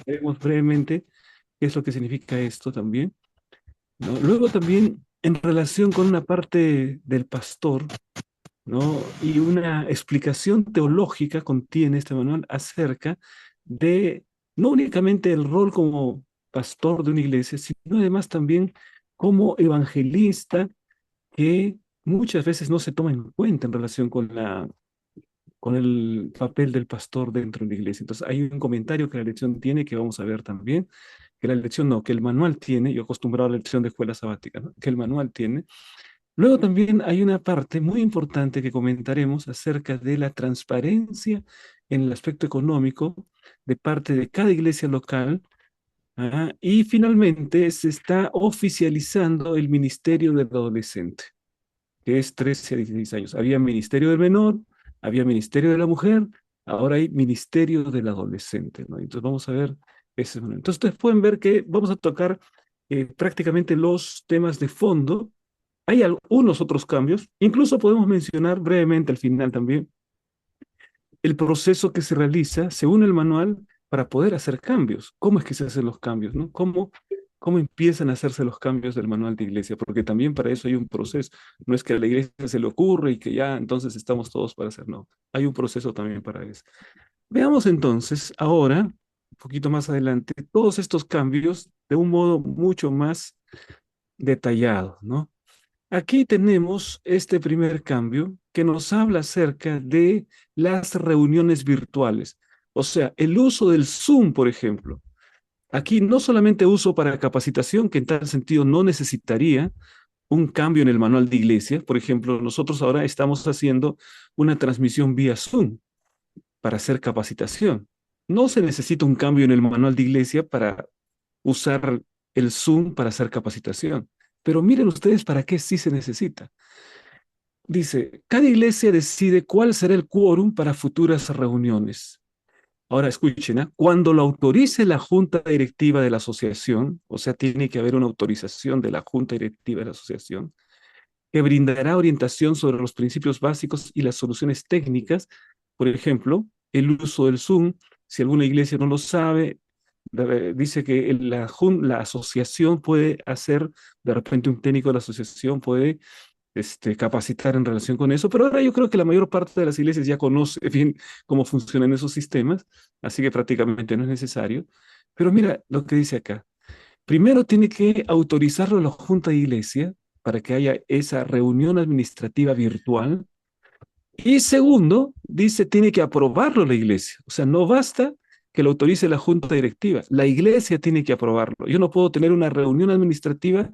Veremos brevemente qué es lo que significa esto también, ¿no? Luego también en relación con una parte del pastor, ¿no? Y una explicación teológica contiene este manual acerca de no únicamente el rol como pastor de una iglesia, sino además también como evangelista que muchas veces no se toma en cuenta en relación con el papel del pastor dentro de la iglesia. Entonces, hay un comentario que la lección tiene que vamos a ver también, que la lección no, que el manual tiene, yo acostumbrado a la lección de escuela sabática, ¿no? Que el manual tiene. Luego también hay una parte muy importante que comentaremos acerca de la transparencia en el aspecto económico de parte de cada iglesia local. Y finalmente se está oficializando el ministerio del adolescente, que es 13 a 16 años. Había ministerio del menor, había ministerio de la mujer, ahora hay ministerio del adolescente, ¿no? Entonces vamos a ver ese momento. Entonces ustedes pueden ver que vamos a tocar prácticamente los temas de fondo. Hay algunos otros cambios, incluso podemos mencionar brevemente al final también el proceso que se realiza según el manual para poder hacer cambios. ¿Cómo es que se hacen los cambios, no? ¿Cómo empiezan a hacerse los cambios del manual de iglesia? Porque también para eso hay un proceso. No es que a la iglesia se le ocurre y que ya entonces estamos todos para hacer, no. Hay un proceso también para eso. Veamos entonces ahora, un poquito más adelante, todos estos cambios de un modo mucho más detallado, ¿no? Aquí tenemos este primer cambio que nos habla acerca de las reuniones virtuales. O sea, el uso del Zoom, por ejemplo. Aquí no solamente uso para capacitación, que en tal sentido no necesitaría un cambio en el manual de iglesia. Por ejemplo, nosotros ahora estamos haciendo una transmisión vía Zoom para hacer capacitación. No se necesita un cambio en el manual de iglesia para usar el Zoom para hacer capacitación. Pero miren ustedes para qué sí se necesita. Dice, cada iglesia decide cuál será el quórum para futuras reuniones. Ahora escuchen, ¿ah? Cuando lo autorice la junta directiva de la asociación, o sea, tiene que haber una autorización de la junta directiva de la asociación, que brindará orientación sobre los principios básicos y las soluciones técnicas, por ejemplo, el uso del Zoom, si alguna iglesia no lo sabe, dice que la asociación puede hacer, de repente un técnico de la asociación puede capacitar en relación con eso, pero ahora yo creo que la mayor parte de las iglesias ya conoce bien cómo funcionan esos sistemas, así que prácticamente no es necesario. Pero mira lo que dice acá. Primero tiene que autorizarlo la Junta de Iglesia para que haya esa reunión administrativa virtual. Y segundo, dice, tiene que aprobarlo la iglesia. O sea, no basta que lo autorice la junta directiva. La iglesia tiene que aprobarlo. Yo no puedo tener una reunión administrativa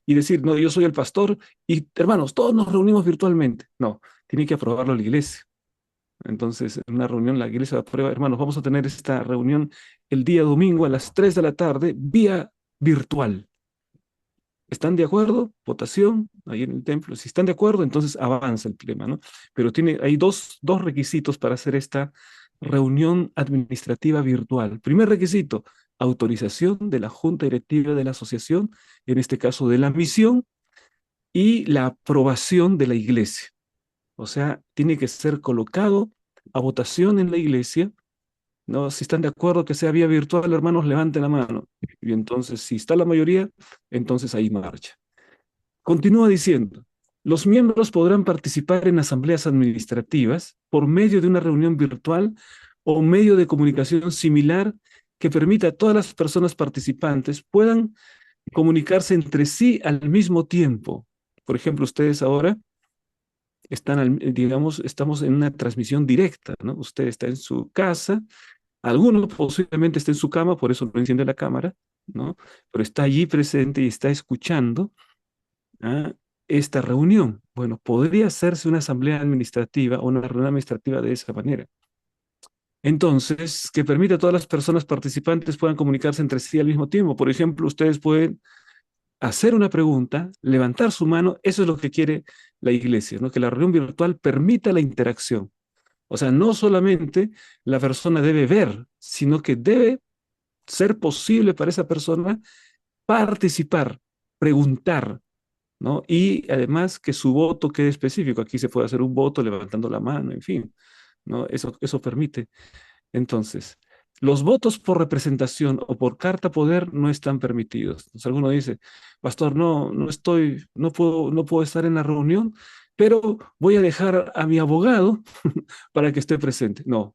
y decir, no, yo soy el pastor y hermanos, todos nos reunimos virtualmente. No, tiene que aprobarlo la iglesia. Entonces, en una reunión la iglesia aprueba, hermanos, vamos a tener esta reunión el día domingo a las 3 de la tarde vía virtual. ¿Están de acuerdo? Votación ahí en el templo. Si están de acuerdo, entonces avanza el tema, ¿no? Pero hay dos requisitos para hacer esta reunión administrativa virtual. Primer requisito, autorización de la junta directiva de la asociación, en este caso de la misión, y la aprobación de la iglesia. O sea, tiene que ser colocado a votación en la iglesia, ¿no? Si están de acuerdo que sea vía virtual, hermanos, levanten la mano. Y entonces, si está la mayoría, entonces ahí marcha. Continúa diciendo, los miembros podrán participar en asambleas administrativas por medio de una reunión virtual o medio de comunicación similar que permita a todas las personas participantes puedan comunicarse entre sí al mismo tiempo. Por ejemplo, ustedes ahora digamos, estamos en una transmisión directa, ¿no? Usted está en su casa, alguno posiblemente está en su cama, por eso no enciende la cámara, ¿no? Pero está allí presente y está escuchando a esta reunión. Bueno, podría hacerse una asamblea administrativa o una reunión administrativa de esa manera. Entonces, que permita a todas las personas participantes puedan comunicarse entre sí al mismo tiempo. Por ejemplo, ustedes pueden hacer una pregunta, levantar su mano, eso es lo que quiere la iglesia, ¿no? Que la reunión virtual permita la interacción. O sea, no solamente la persona debe ver, sino que debe ser posible para esa persona participar, preguntar, ¿no? Y además que su voto quede específico. Aquí se puede hacer un voto levantando la mano, en fin, ¿no? Eso permite. Entonces, Los votos por representación o por carta poder no están permitidos. Entonces, alguno dice, pastor, no estoy, no puedo estar en la reunión, pero voy a dejar a mi abogado para que esté presente. No,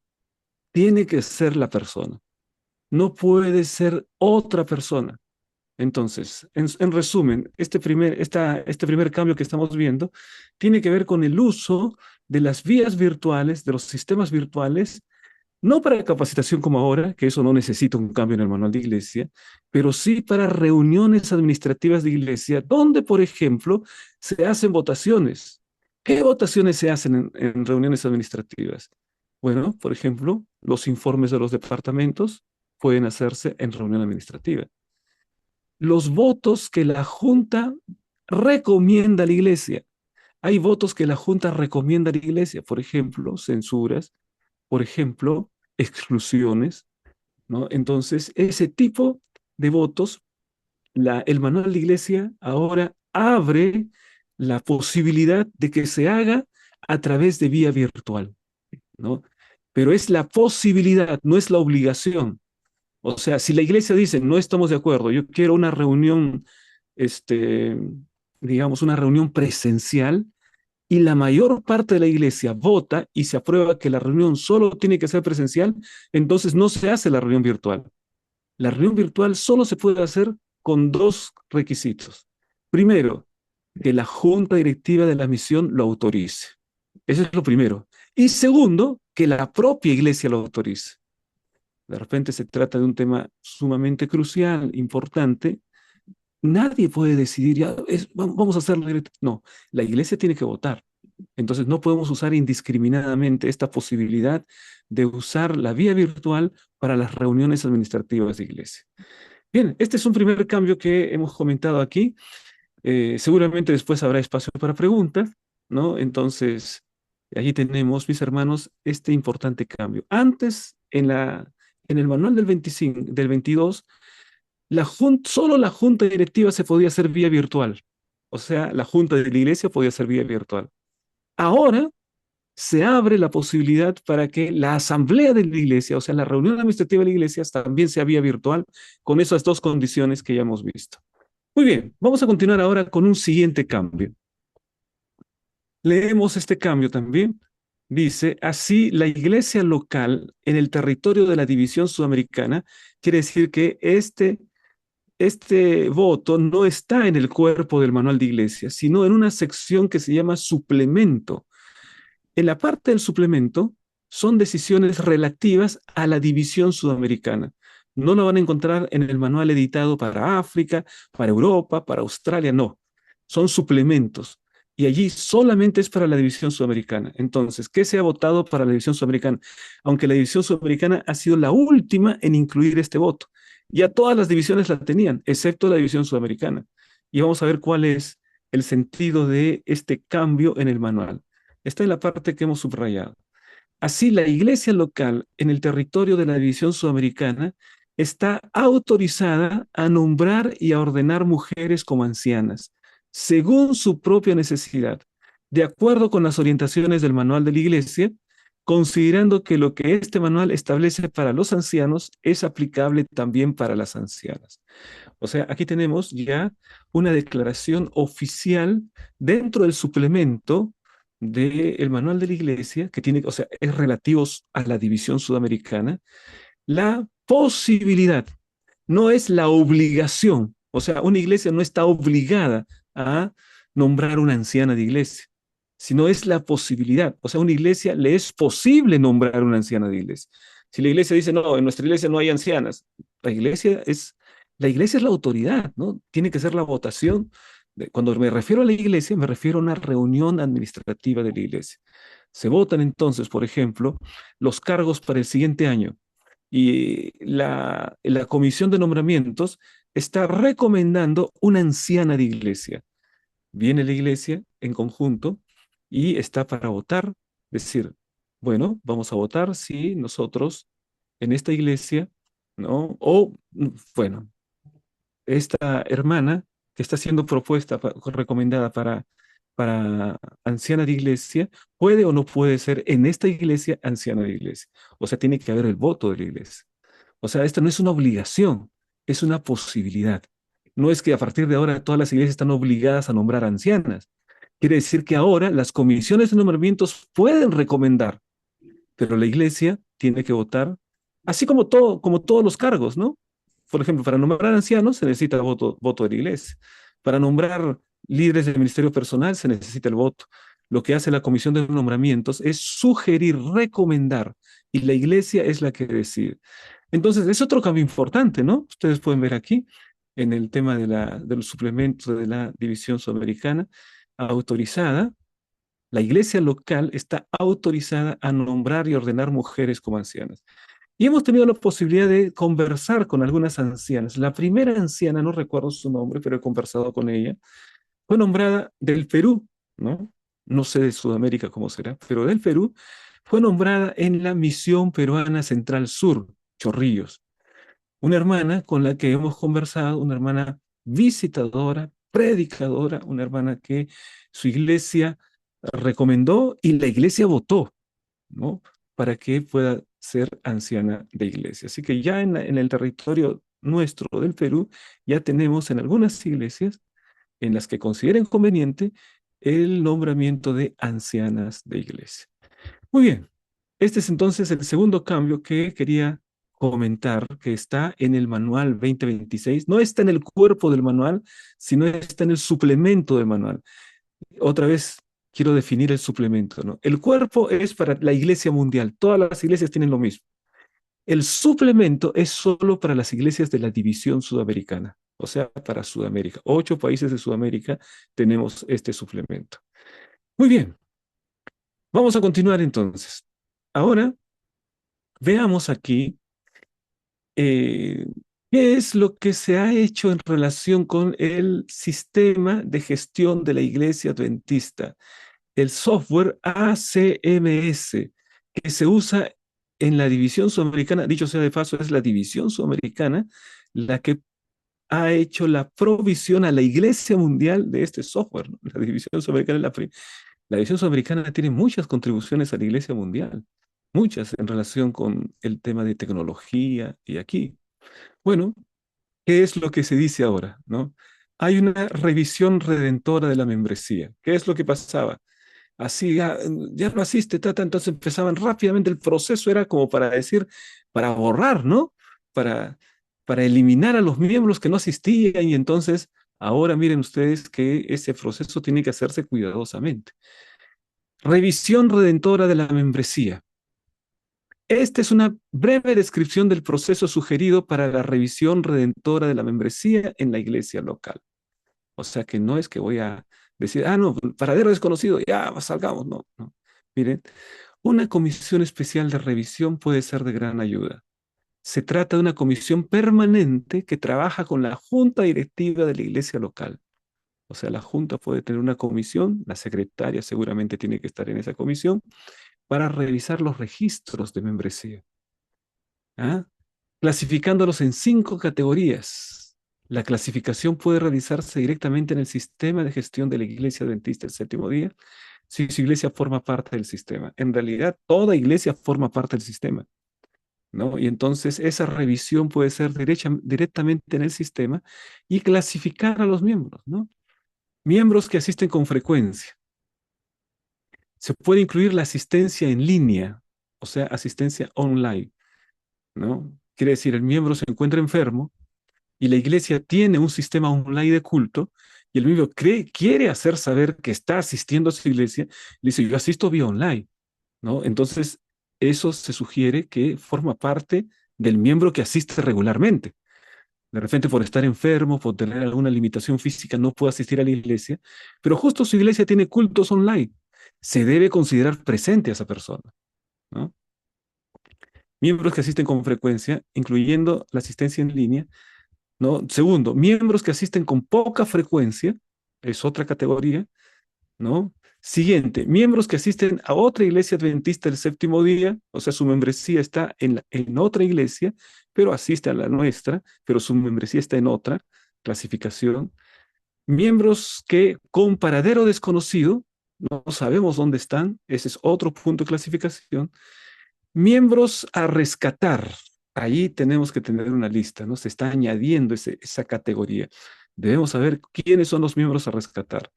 tiene que ser la persona. No puede ser otra persona. Entonces, en resumen, este primer cambio que estamos viendo tiene que ver con el uso de las vías virtuales, de los sistemas virtuales, no para capacitación como ahora, que eso no necesita un cambio en el manual de iglesia, pero sí para reuniones administrativas de iglesia, donde, por ejemplo, se hacen votaciones. ¿Qué votaciones se hacen en reuniones administrativas? Bueno, por ejemplo, los informes de los departamentos pueden hacerse en reunión administrativa. Los votos que la Junta recomienda a la iglesia. Hay votos que la Junta recomienda a la iglesia, por ejemplo, censuras, por ejemplo, exclusiones, ¿no? Entonces, ese tipo de votos, el manual de iglesia ahora abre la posibilidad de que se haga a través de vía virtual, ¿no? Pero es la posibilidad, no es la obligación. O sea, si la iglesia dice, no estamos de acuerdo, yo quiero una reunión, este, digamos, una reunión presencial, y la mayor parte de la iglesia vota y se aprueba que la reunión solo tiene que ser presencial, entonces no se hace la reunión virtual. La reunión virtual solo se puede hacer con dos requisitos. Primero, que la junta directiva de la misión lo autorice. Eso es lo primero. Y segundo, que la propia iglesia lo autorice. De repente se trata de un tema sumamente crucial, importante. Nadie puede decidir, ya, vamos a hacerlo directo. No, la iglesia tiene que votar. Entonces no podemos usar indiscriminadamente esta posibilidad de usar la vía virtual para las reuniones administrativas de iglesia. Bien, este es un primer cambio que hemos comentado aquí. Seguramente después habrá espacio para preguntas, ¿no? Entonces, allí tenemos, mis hermanos, este importante cambio. Antes, en el manual del 25, del 22, solo la junta directiva se podía hacer vía virtual. O sea, la junta de la iglesia podía ser vía virtual. Ahora se abre la posibilidad para que la asamblea de la iglesia, o sea, la reunión administrativa de la iglesia, también sea vía virtual, con esas dos condiciones que ya hemos visto. Muy bien, vamos a continuar ahora con un siguiente cambio. Leemos este cambio también. Dice, así la iglesia local en el territorio de la división sudamericana, quiere decir que este voto no está en el cuerpo del manual de iglesia, sino en una sección que se llama suplemento. En la parte del suplemento son decisiones relativas a la división sudamericana. No lo van a encontrar en el manual editado para África, para Europa, para Australia, no. Son suplementos. Y allí solamente es para la división sudamericana. Entonces, ¿qué se ha votado para la división sudamericana? Aunque la división sudamericana ha sido la última en incluir este voto. Ya todas las divisiones la tenían, excepto la división sudamericana. Y vamos a ver cuál es el sentido de este cambio en el manual. Está en la parte que hemos subrayado. Así, la iglesia local en el territorio de la división sudamericana está autorizada a nombrar y a ordenar mujeres como ancianas, según su propia necesidad, de acuerdo con las orientaciones del manual de la iglesia, considerando que lo que este manual establece para los ancianos es aplicable también para las ancianas. O sea, aquí tenemos ya una declaración oficial dentro del suplemento del manual de la iglesia, que tiene, o sea, es relativo a la división sudamericana, la posibilidad, no es la obligación. O sea, una iglesia no está obligada a nombrar una anciana de iglesia, sino es la posibilidad. O sea, a una iglesia le es posible nombrar una anciana de iglesia. Si la iglesia dice, no, en nuestra iglesia no hay ancianas, la iglesia es la autoridad, ¿no? Tiene que ser la votación. Cuando me refiero a la iglesia, me refiero a una reunión administrativa de la iglesia. Se votan entonces, por ejemplo, los cargos para el siguiente año y la comisión de nombramientos está recomendando una anciana de iglesia. Viene la iglesia en conjunto y está para votar, decir, bueno, vamos a votar si nosotros en esta iglesia, ¿no? O, bueno, esta hermana que está siendo propuesta, recomendada para anciana de iglesia, puede o no puede ser en esta iglesia anciana de iglesia. O sea, tiene que haber el voto de la iglesia. O sea, esta no es una obligación, es una posibilidad. No es que a partir de ahora todas las iglesias están obligadas a nombrar ancianas. Quiere decir que ahora las comisiones de nombramientos pueden recomendar, pero la iglesia tiene que votar, así como todo, como todos los cargos, ¿no? Por ejemplo, para nombrar ancianos se necesita voto de la iglesia. Para nombrar líderes del ministerio personal se necesita el voto. Lo que hace la comisión de nombramientos es sugerir, recomendar, y la iglesia es la que decide. Entonces, es otro cambio importante, ¿no? Ustedes pueden ver aquí, en el tema de los suplementos de la División Sudamericana, autorizada, la iglesia local está autorizada a nombrar y ordenar mujeres como ancianas. Y hemos tenido la posibilidad de conversar con algunas ancianas. La primera anciana, no recuerdo su nombre, pero he conversado con ella, fue nombrada del Perú, ¿no? No sé de Sudamérica cómo será, pero del Perú, fue nombrada en la Misión Peruana Central Sur, Chorrillos. Una hermana con la que hemos conversado, una hermana visitadora, predicadora, una hermana que su iglesia recomendó y la iglesia votó, ¿no? Para que pueda ser anciana de iglesia. Así que ya en el territorio nuestro del Perú, ya tenemos en algunas iglesias en las que consideren conveniente el nombramiento de ancianas de iglesia. Muy bien, este es entonces el segundo cambio que quería comentar, que está en el manual 2026. No está en el cuerpo del manual, sino está en el suplemento del manual. Otra vez quiero definir el suplemento, ¿no? El cuerpo es para la iglesia mundial. Todas las iglesias tienen lo mismo. El suplemento es solo para las iglesias de la división sudamericana, o sea, para Sudamérica. 8 países de Sudamérica tenemos este suplemento. Muy bien, vamos a continuar entonces. Ahora veamos aquí eh, qué es lo que se ha hecho en relación con el sistema de gestión de la iglesia adventista, el software ACMS, que se usa en la división sudamericana. Dicho sea de paso, es la división sudamericana la que ha hecho la provisión a la iglesia mundial de este software, ¿no? La división sudamericana, la división sudamericana tiene muchas contribuciones a la iglesia mundial, muchas en relación con el tema de tecnología y aquí. Bueno, ¿qué es lo que se dice ahora, no? Hay una revisión redentora de la membresía. ¿Qué es lo que pasaba? Así, ya no asiste, tata, entonces empezaban rápidamente, el proceso era como para decir, para borrar, ¿no? Para, para eliminar a los miembros que no asistían y entonces, ahora miren ustedes que ese proceso tiene que hacerse cuidadosamente. Revisión redentora de la membresía. Esta es una breve descripción del proceso sugerido para la revisión redentora de la membresía en la iglesia local. O sea que no es que voy a decir, no, paradero desconocido, ya salgamos, no, no. Miren, una comisión especial de revisión puede ser de gran ayuda. Se trata de una comisión permanente que trabaja con la junta directiva de la iglesia local. O sea, la junta puede tener una comisión, la secretaria seguramente tiene que estar en esa comisión, para revisar los registros de membresía. ¿Ah? Clasificándolos en 5 categorías. La clasificación puede realizarse directamente en el sistema de gestión de la Iglesia Adventista del Séptimo Día, si su iglesia forma parte del sistema. En realidad, toda iglesia forma parte del sistema, ¿no? Y entonces esa revisión puede ser directamente en el sistema y clasificar a los miembros, ¿no? Miembros que asisten con frecuencia. Se puede incluir la asistencia en línea, o sea, asistencia online, ¿no? Quiere decir, el miembro se encuentra enfermo y la iglesia tiene un sistema online de culto y el miembro quiere hacer saber que está asistiendo a su iglesia, le dice, yo asisto vía online, ¿no? Entonces, eso se sugiere que forma parte del miembro que asiste regularmente. De repente, por estar enfermo, por tener alguna limitación física, no puede asistir a la iglesia, pero justo su iglesia tiene cultos online. Se debe considerar presente a esa persona, ¿no? Miembros que asisten con frecuencia, incluyendo la asistencia en línea, ¿no? Segundo, miembros que asisten con poca frecuencia, es otra categoría, ¿no? Siguiente, miembros que asisten a otra iglesia adventista del séptimo día, o sea, su membresía está en otra iglesia, pero asiste a la nuestra, pero su membresía está en otra clasificación. Miembros que con paradero desconocido, no sabemos dónde están, ese es otro punto de clasificación. Miembros a rescatar, Ahí tenemos que tener una lista, ¿no? Se está añadiendo esa categoría. Debemos saber quiénes son los miembros a rescatar.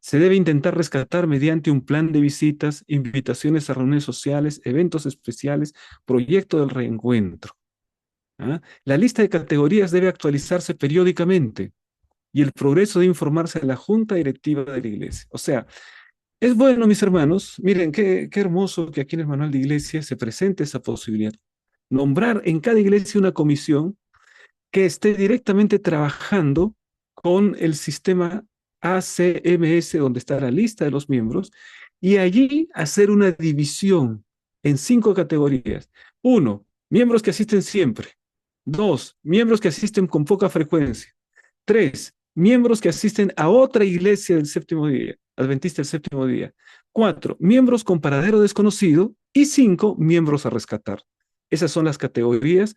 Se debe intentar rescatar mediante un plan de visitas, invitaciones a reuniones sociales, eventos especiales, proyecto del reencuentro. ¿Ah? La lista de categorías debe actualizarse periódicamente y el progreso debe informarse a la junta directiva de la iglesia. O sea, es bueno, mis hermanos, miren qué hermoso que aquí en el manual de iglesia se presente esa posibilidad. Nombrar en cada iglesia una comisión que esté directamente trabajando con el sistema ACMS, donde está la lista de los miembros, y allí hacer una división en 5 categorías. Uno, miembros que asisten siempre. Dos, miembros que asisten con poca frecuencia. Tres, miembros que asisten a otra iglesia del séptimo día, adventista del séptimo día. Cuatro, miembros con paradero desconocido. Y cinco, miembros a rescatar. Esas son las categorías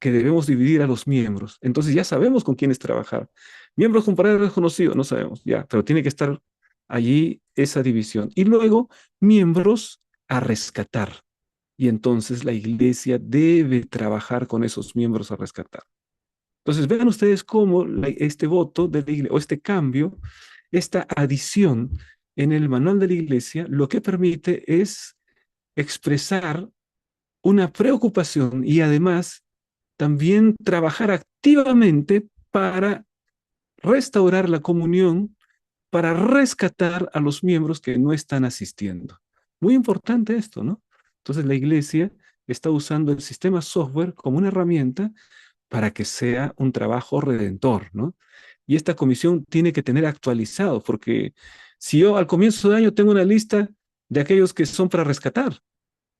que debemos dividir a los miembros. Entonces ya sabemos con quiénes trabajar. Miembros con paradero desconocido, no sabemos, ya, pero tiene que estar allí esa división. Y luego, miembros a rescatar. Y entonces la iglesia debe trabajar con esos miembros a rescatar. Entonces, vean ustedes cómo este voto de la iglesia, o este cambio, esta adición en el manual de la iglesia, lo que permite es expresar una preocupación y además también trabajar activamente para restaurar la comunión, para rescatar a los miembros que no están asistiendo. Muy importante esto, ¿no? Entonces, la iglesia está usando el sistema software como una herramienta para que sea un trabajo redentor, ¿no? Y esta comisión tiene que tener actualizado, porque si yo al comienzo de año tengo una lista de aquellos que son para rescatar,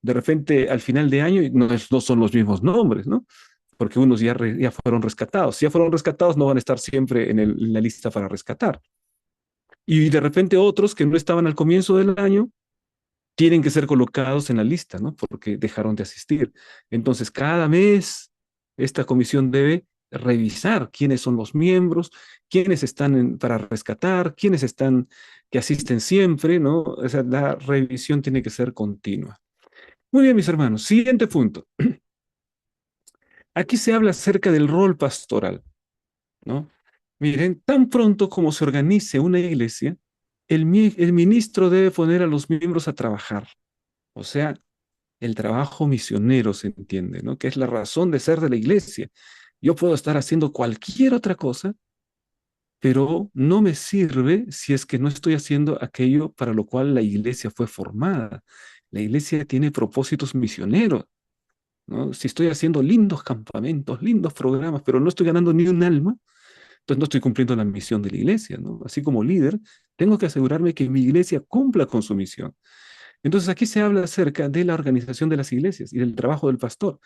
de repente al final de año no son los mismos nombres, ¿no? Porque unos ya fueron rescatados. Si ya fueron rescatados, no van a estar siempre en la lista para rescatar. Y de repente otros que no estaban al comienzo del año tienen que ser colocados en la lista, ¿no? Porque dejaron de asistir. Entonces, cada mes esta comisión debe revisar quiénes son los miembros, quiénes están para rescatar, quiénes están que asisten siempre, ¿no? O sea, la revisión tiene que ser continua. Muy bien, mis hermanos. Siguiente punto. Aquí se habla acerca del rol pastoral, ¿no? Miren, tan pronto como se organice una iglesia, el ministro debe poner a los miembros a trabajar. O sea, el trabajo misionero, se entiende, ¿no? Que es la razón de ser de la iglesia. Yo puedo estar haciendo cualquier otra cosa, pero no me sirve si es que no estoy haciendo aquello para lo cual la iglesia fue formada. La iglesia tiene propósitos misioneros, ¿no? Si estoy haciendo lindos campamentos, lindos programas, pero no estoy ganando ni un alma, entonces no estoy cumpliendo la misión de la iglesia, ¿no? Así como líder, tengo que asegurarme que mi iglesia cumpla con su misión. Entonces aquí se habla acerca de la organización de las iglesias y del trabajo del pastor.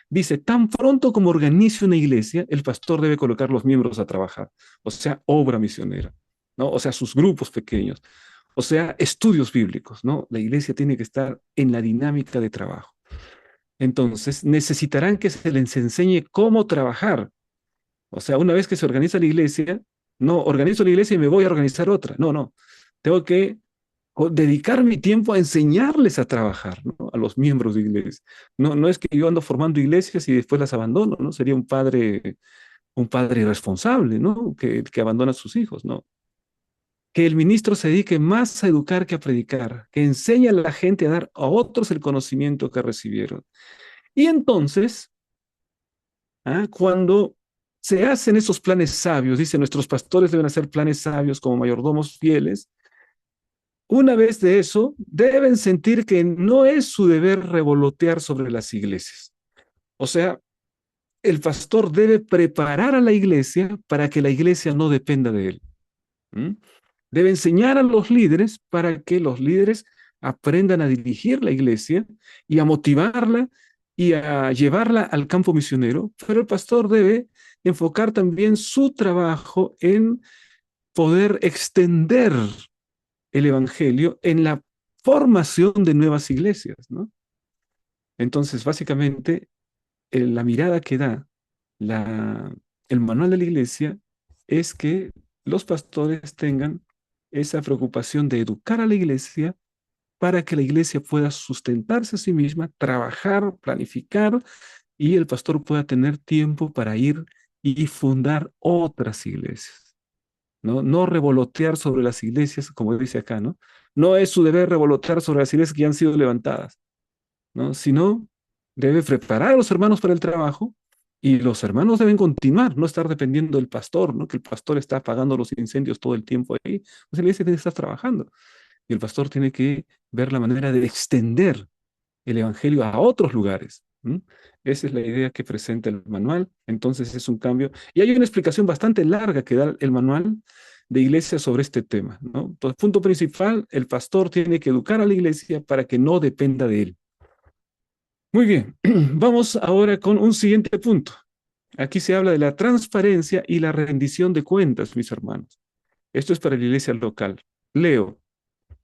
Dice, tan pronto como organice una iglesia, el pastor debe colocar los miembros a trabajar, o sea, obra misionera, ¿no? O sea, sus grupos pequeños, o sea, estudios bíblicos, ¿no? La iglesia tiene que estar en la dinámica de trabajo. Entonces, necesitarán que se les enseñe cómo trabajar. O sea, una vez que se organiza la iglesia, no organizo la iglesia y me voy a organizar otra. No, no. Tengo que dedicar mi tiempo a enseñarles a trabajar, ¿no? A los miembros de iglesia. No, no es que yo ando formando iglesias y después las abandono, ¿no? Sería un padre irresponsable, ¿no? Que abandona a sus hijos, ¿no? Que el ministro se dedique más a educar que a predicar, que enseñe a la gente a dar a otros el conocimiento que recibieron. Y entonces, cuando se hacen esos planes sabios, dice, nuestros pastores deben hacer planes sabios como mayordomos fieles. Una vez de eso, deben sentir que no es su deber revolotear sobre las iglesias. O sea, el pastor debe preparar a la iglesia para que la iglesia no dependa de él. ¿Mm? Debe enseñar a los líderes para que los líderes aprendan a dirigir la iglesia y a motivarla y a llevarla al campo misionero, pero el pastor debe enfocar también su trabajo en poder extender el evangelio en la formación de nuevas iglesias, ¿no? Entonces, básicamente, la mirada que da la, el manual de la iglesia es que los pastores tengan esa preocupación de educar a la iglesia para que la iglesia pueda sustentarse a sí misma, trabajar, planificar y el pastor pueda tener tiempo para ir y fundar otras iglesias, ¿no? No revolotear sobre las iglesias, como dice acá, ¿no? No es su deber revolotear sobre las iglesias que ya han sido levantadas, ¿no? Sino debe preparar a los hermanos para el trabajo y los hermanos deben continuar, no estar dependiendo del pastor, ¿no? Que el pastor está apagando los incendios todo el tiempo ahí. Pues la iglesia tiene que estar trabajando y el pastor tiene que ver la manera de extender el evangelio a otros lugares. ¿M? Esa es la idea que presenta el manual. Entonces es un cambio. Y hay una explicación bastante larga que da el manual de iglesia sobre este tema, ¿no? Entonces, punto principal, el pastor tiene que educar a la iglesia para que no dependa de él. Muy bien, vamos ahora con un siguiente punto. Aquí se habla de la transparencia y la rendición de cuentas, mis hermanos. Esto es para la iglesia local. Leo,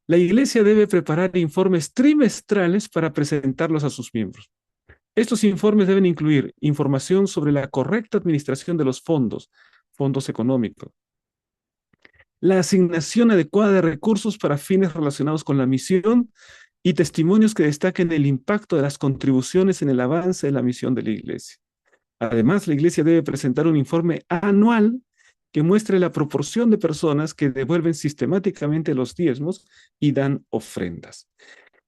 la iglesia debe preparar informes trimestrales para presentarlos a sus miembros. Estos informes deben incluir información sobre la correcta administración de los fondos, fondos económicos, la asignación adecuada de recursos para fines relacionados con la misión y testimonios que destaquen el impacto de las contribuciones en el avance de la misión de la iglesia. Además, la iglesia debe presentar un informe anual que muestre la proporción de personas que devuelven sistemáticamente los diezmos y dan ofrendas.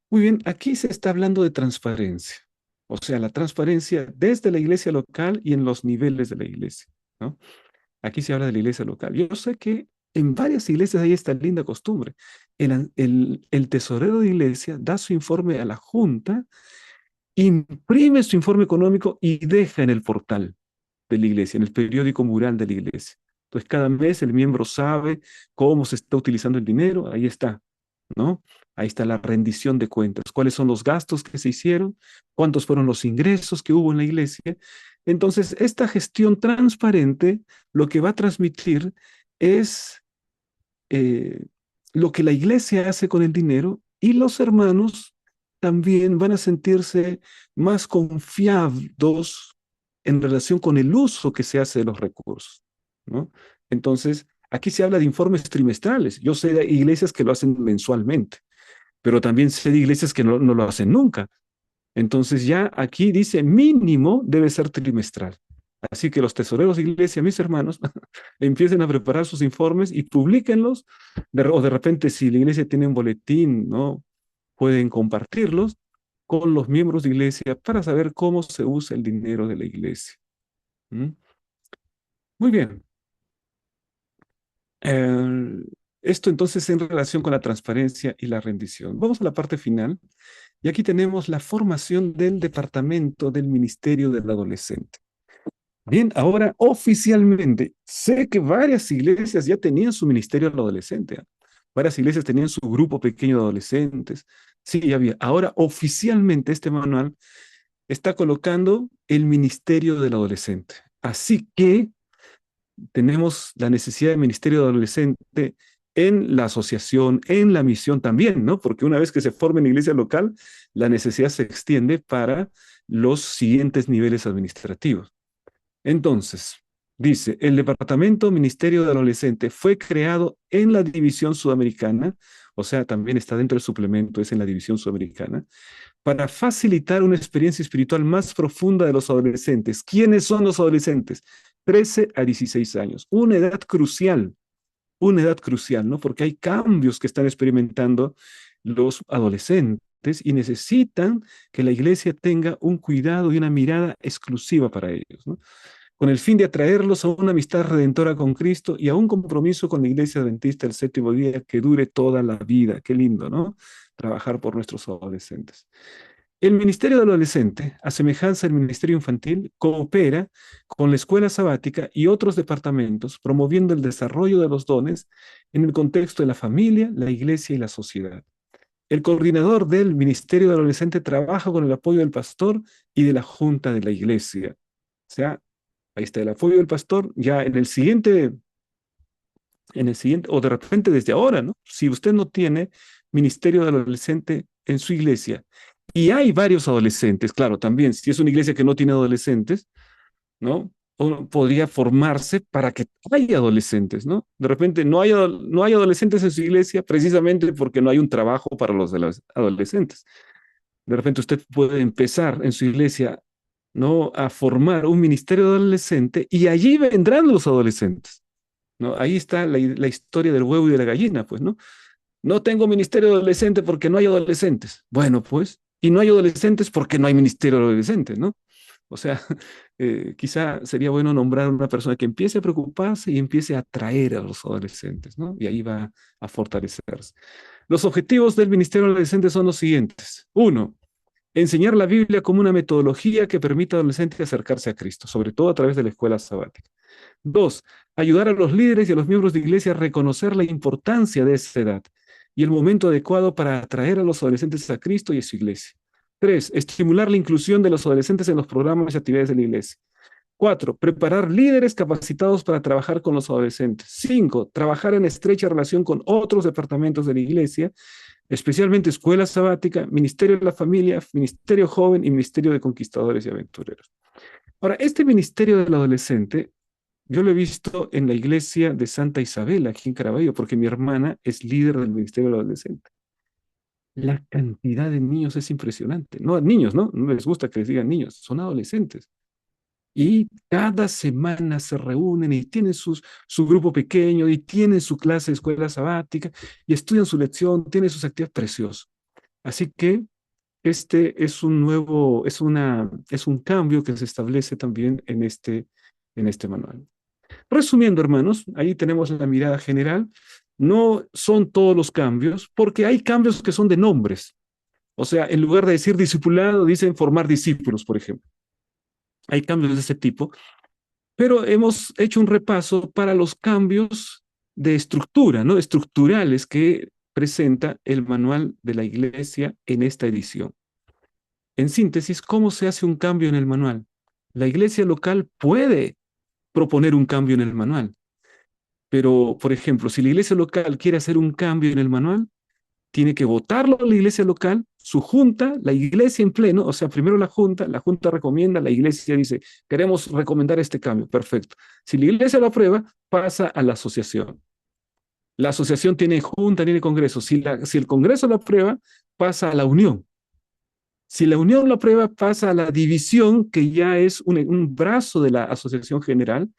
Muy bien, aquí se está hablando de transparencia, o sea, la transparencia desde la iglesia local y en los niveles de la iglesia, ¿no? Aquí se habla de la iglesia local. Yo sé que en varias iglesias hay esta linda costumbre. El tesorero de iglesia da su informe a la junta, imprime su informe económico y deja en el portal de la iglesia, en el periódico mural de la iglesia. Entonces, cada mes el miembro sabe cómo se está utilizando el dinero, ahí está, ¿no? Ahí está la rendición de cuentas, cuáles son los gastos que se hicieron, cuántos fueron los ingresos que hubo en la iglesia. Entonces, esta gestión transparente lo que va a transmitir es eh, lo que la iglesia hace con el dinero y los hermanos también van a sentirse más confiados en relación con el uso que se hace de los recursos, ¿no? Entonces, aquí se habla de informes trimestrales. Yo sé de iglesias que lo hacen mensualmente, pero también sé de iglesias que no lo hacen nunca. Entonces ya aquí dice mínimo debe ser trimestral. Así que los tesoreros de iglesia, mis hermanos, empiecen a preparar sus informes y publíquenlos. O de repente, si la iglesia tiene un boletín, ¿no? Pueden compartirlos con los miembros de iglesia para saber cómo se usa el dinero de la iglesia. ¿Mm? Muy bien. Eh, Esto entonces en relación con la transparencia y la rendición. Vamos a la parte final y aquí tenemos la formación del departamento del Ministerio del Adolescente. Bien, ahora oficialmente, sé que varias iglesias ya tenían su ministerio al adolescente. ¿Ah? Varias iglesias tenían su grupo pequeño de adolescentes. Sí, ya había. Ahora oficialmente este manual está colocando el ministerio del adolescente. Así que tenemos la necesidad de ministerio de adolescente en la asociación, en la misión también, ¿no? Porque una vez que se forme en iglesia local, la necesidad se extiende para los siguientes niveles administrativos. Entonces, dice, el Departamento Ministerio de Adolescente fue creado en la División Sudamericana, o sea, también está dentro del suplemento, es en la División Sudamericana, para facilitar una experiencia espiritual más profunda de los adolescentes. ¿Quiénes son los adolescentes? 13 a 16 años, una edad crucial, ¿no? Porque hay cambios que están experimentando los adolescentes y necesitan que la iglesia tenga un cuidado y una mirada exclusiva para ellos, ¿no? Con el fin de atraerlos a una amistad redentora con Cristo y a un compromiso con la Iglesia Adventista del Séptimo Día que dure toda la vida. Qué lindo, ¿no? Trabajar por nuestros adolescentes. El Ministerio del Adolescente, a semejanza del Ministerio Infantil, coopera con la Escuela Sabática y otros departamentos, promoviendo el desarrollo de los dones en el contexto de la familia, la iglesia y la sociedad. El coordinador del Ministerio del Adolescente trabaja con el apoyo del pastor y de la junta de la iglesia. O sea, ahí está el apoyo del pastor, ya en el siguiente, o de repente desde ahora, ¿no? Si usted no tiene ministerio de adolescente en su iglesia, y hay varios adolescentes, claro, también, si es una iglesia que no tiene adolescentes, ¿no? O podría formarse para que haya adolescentes, ¿no? De repente no hay adolescentes en su iglesia precisamente porque no hay un trabajo para los de los adolescentes. De repente usted puede empezar en su iglesia ¿no? A formar un ministerio de adolescente y allí vendrán los adolescentes, ¿no? Ahí está la historia del huevo y de la gallina, pues, ¿no? No tengo ministerio de adolescente porque no hay adolescentes. Bueno, pues, y no hay adolescentes porque no hay ministerio de adolescentes, ¿no? O sea, quizá sería bueno nombrar a una persona que empiece a preocuparse y empiece a atraer a los adolescentes, ¿no? Y ahí va a fortalecerse. Los objetivos del Ministerio de Adolescentes son los siguientes. Uno, enseñar la Biblia como una metodología que permita a adolescentes acercarse a Cristo, sobre todo a través de la escuela sabática. Dos, ayudar a los líderes y a los miembros de iglesia a reconocer la importancia de esa edad y el momento adecuado para atraer a los adolescentes a Cristo y a su iglesia. Tres, estimular la inclusión de los adolescentes en los programas y actividades de la iglesia. Cuatro, preparar líderes capacitados para trabajar con los adolescentes. Cinco, trabajar en estrecha relación con otros departamentos de la iglesia, especialmente escuela sabática, ministerio de la familia, ministerio joven y ministerio de conquistadores y aventureros. Ahora, este ministerio del adolescente yo lo he visto en la iglesia de Santa Isabel, aquí en Caraballo, porque mi hermana es líder del Ministerio del Adolescente. La cantidad de niños es impresionante. No, niños, ¿no? No les gusta que les digan niños, son adolescentes. Y cada semana se reúnen y tienen su grupo pequeño y tienen su clase de escuela sabática y estudian su lección, tienen sus actividades preciosas. Así que este es un nuevo, es un cambio que se establece también en este manual. Resumiendo, hermanos, ahí tenemos la mirada general. No son todos los cambios, porque hay cambios que son de nombres. O sea, en lugar de decir discipulado, dicen formar discípulos, por ejemplo. Hay cambios de ese tipo, pero hemos hecho un repaso para los cambios de estructura, ¿no? Estructurales que presenta el manual de la iglesia en esta edición. En síntesis, ¿cómo se hace un cambio en el manual? La iglesia local puede proponer un cambio en el manual. Pero, por ejemplo, si la iglesia local quiere hacer un cambio en el manual, tiene que votarlo la iglesia local, su junta, la iglesia en pleno, o sea, primero la junta recomienda, la iglesia dice, queremos recomendar este cambio, perfecto. Si la iglesia lo aprueba, pasa a la asociación. La asociación tiene junta, tiene congreso. Si el congreso lo aprueba, pasa a la unión. Si la unión lo aprueba, pasa a la división, que ya es un brazo de la asociación general,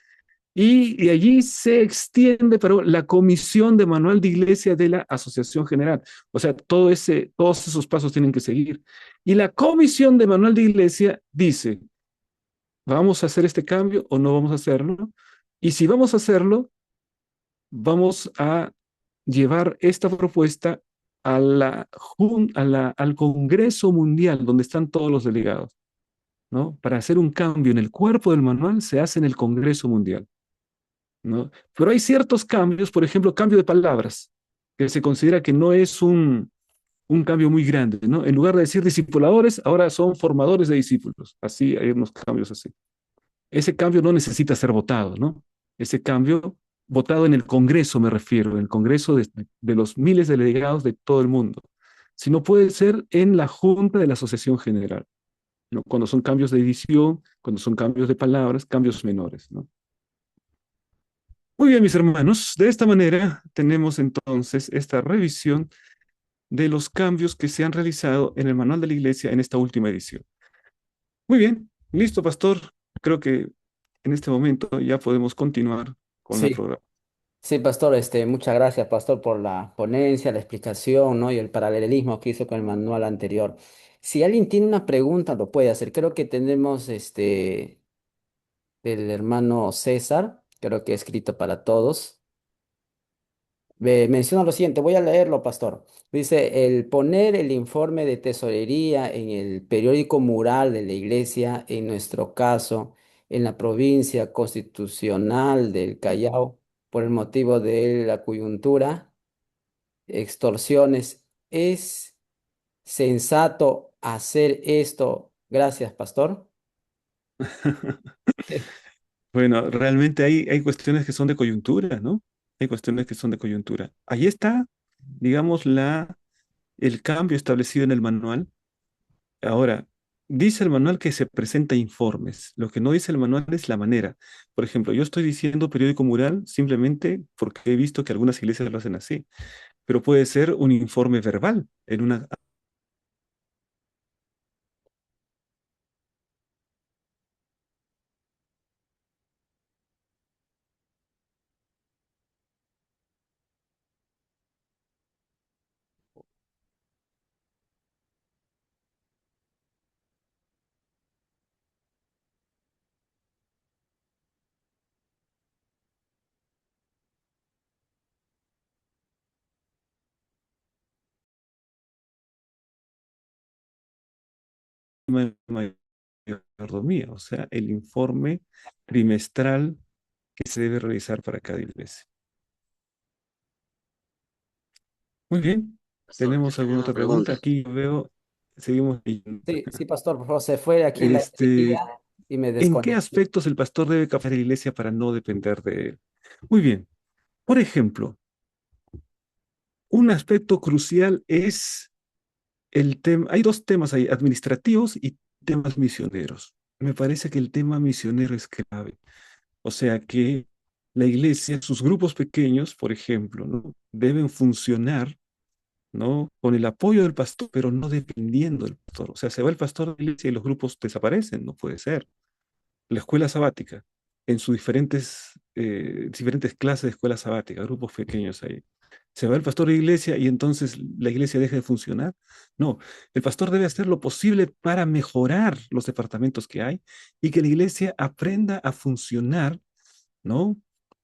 y de allí se extiende para la comisión de manual de iglesia de la Asociación General. O sea, todos esos pasos tienen que seguir. Y la comisión de manual de iglesia dice, ¿vamos a hacer este cambio o no vamos a hacerlo? Y si vamos a hacerlo, vamos a llevar esta propuesta al Congreso Mundial, donde están todos los delegados, ¿no? Para hacer un cambio en el cuerpo del manual se hace en el Congreso Mundial. ¿No? Pero hay ciertos cambios, por ejemplo, cambio de palabras, que se considera que no es un cambio muy grande, ¿no? En lugar de decir discipuladores, ahora son formadores de discípulos. Así, hay unos cambios así. Ese cambio no necesita ser votado, ¿no? Ese cambio, votado en el Congreso, me refiero, en el Congreso de los miles de delegados de todo el mundo. Sino puede ser en la Junta de la Asociación General, ¿no? Cuando son cambios de edición, cuando son cambios de palabras, cambios menores, ¿no? Muy bien, mis hermanos, de esta manera tenemos entonces esta revisión de los cambios que se han realizado en el Manual de la Iglesia en esta última edición. Muy bien, listo, pastor. Creo que en este momento ya podemos continuar con el Sí, programa. sí, pastor, muchas gracias, pastor, por la ponencia, la explicación, ¿no? Y el paralelismo que hizo con el manual anterior. Si alguien tiene una pregunta, lo puede hacer. Creo que tenemos del hermano César, creo que he escrito para todos. Menciona lo siguiente, voy a leerlo, pastor. Dice, el poner el informe de tesorería en el periódico mural de la iglesia, en nuestro caso, en la provincia constitucional del Callao, por el motivo de la coyuntura, extorsiones, ¿es sensato hacer esto? Gracias, pastor. Bueno, realmente hay cuestiones que son de coyuntura, ¿no? Hay cuestiones que son de coyuntura. Ahí está, digamos, el cambio establecido en el manual. Ahora, dice el manual que se presenta informes. Lo que no dice el manual es la manera. Por ejemplo, yo estoy diciendo periódico mural simplemente porque he visto que algunas iglesias lo hacen así, pero puede ser un informe verbal en una de mayordomía, o sea, el informe trimestral que se debe realizar para cada iglesia. Muy bien. Pastor, yo ¿Tenemos tenía alguna una otra pregunta? pregunta. Aquí veo, seguimos leyendo. Sí, sí, pastor, por favor, se fue aquí la Este, energía y me ¿En qué desconecté. aspectos el pastor debe capacitar a la iglesia para no depender de él? Muy bien. Por ejemplo, un aspecto crucial es el tema, hay dos temas ahí, administrativos y temas misioneros. Me parece que el tema misionero es clave. O sea que la iglesia, sus grupos pequeños, por ejemplo, ¿no? Deben funcionar, ¿no? Con el apoyo del pastor, pero no dependiendo del pastor. O sea, se va el pastor de la iglesia y los grupos desaparecen, no puede ser. La escuela sabática, en sus diferentes clases de escuela sabática, grupos pequeños ahí. ¿Se va el pastor de la iglesia y entonces la iglesia deja de funcionar? No, el pastor debe hacer lo posible para mejorar los departamentos que hay y que la iglesia aprenda a funcionar, ¿no?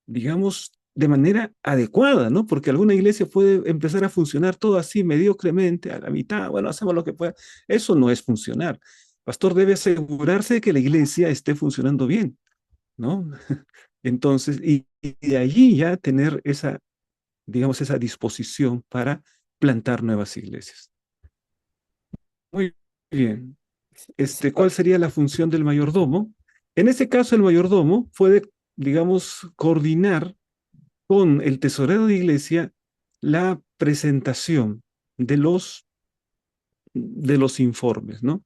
Digamos, de manera adecuada, ¿no? Porque alguna iglesia puede empezar a funcionar todo así mediocremente, a la mitad, bueno, hacemos lo que pueda. Eso no es funcionar. El pastor debe asegurarse de que la iglesia esté funcionando bien, ¿no? Entonces, y de allí ya tener esa, digamos, esa disposición para plantar nuevas iglesias. Muy bien. Sí, ¿Cuál sería la función del mayordomo? En ese caso, el mayordomo puede, digamos, coordinar con el tesorero de iglesia la presentación de los informes, ¿no?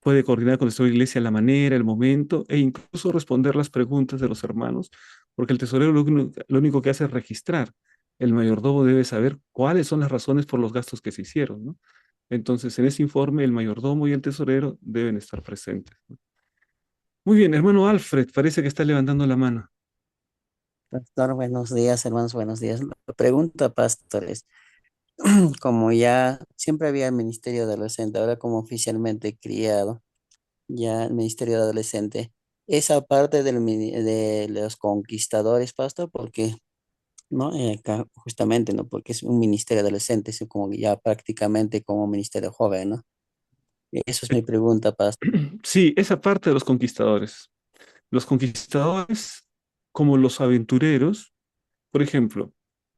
Puede coordinar con el tesorero de iglesia la manera, el momento e incluso responder las preguntas de los hermanos, porque el tesorero lo único que hace es registrar. El mayordomo debe saber cuáles son las razones por los gastos que se hicieron, ¿no? Entonces, en ese informe, el mayordomo y el tesorero deben estar presentes, ¿no? Muy bien, hermano Alfred, parece que está levantando la mano. Pastor, buenos días, hermanos, buenos días. La pregunta, pastor, es, como ya siempre había el Ministerio de Adolescente, ahora como oficialmente criado, ya el Ministerio de Adolescente, esa parte de los conquistadores, pastor, porque, ¿no? Acá justamente, ¿no? Porque es un Ministerio Adolescente, es como ya prácticamente como un Ministerio Joven, ¿no? Eso es mi pregunta, pastor. Sí, esa parte de los conquistadores. Los conquistadores, como los aventureros, por ejemplo,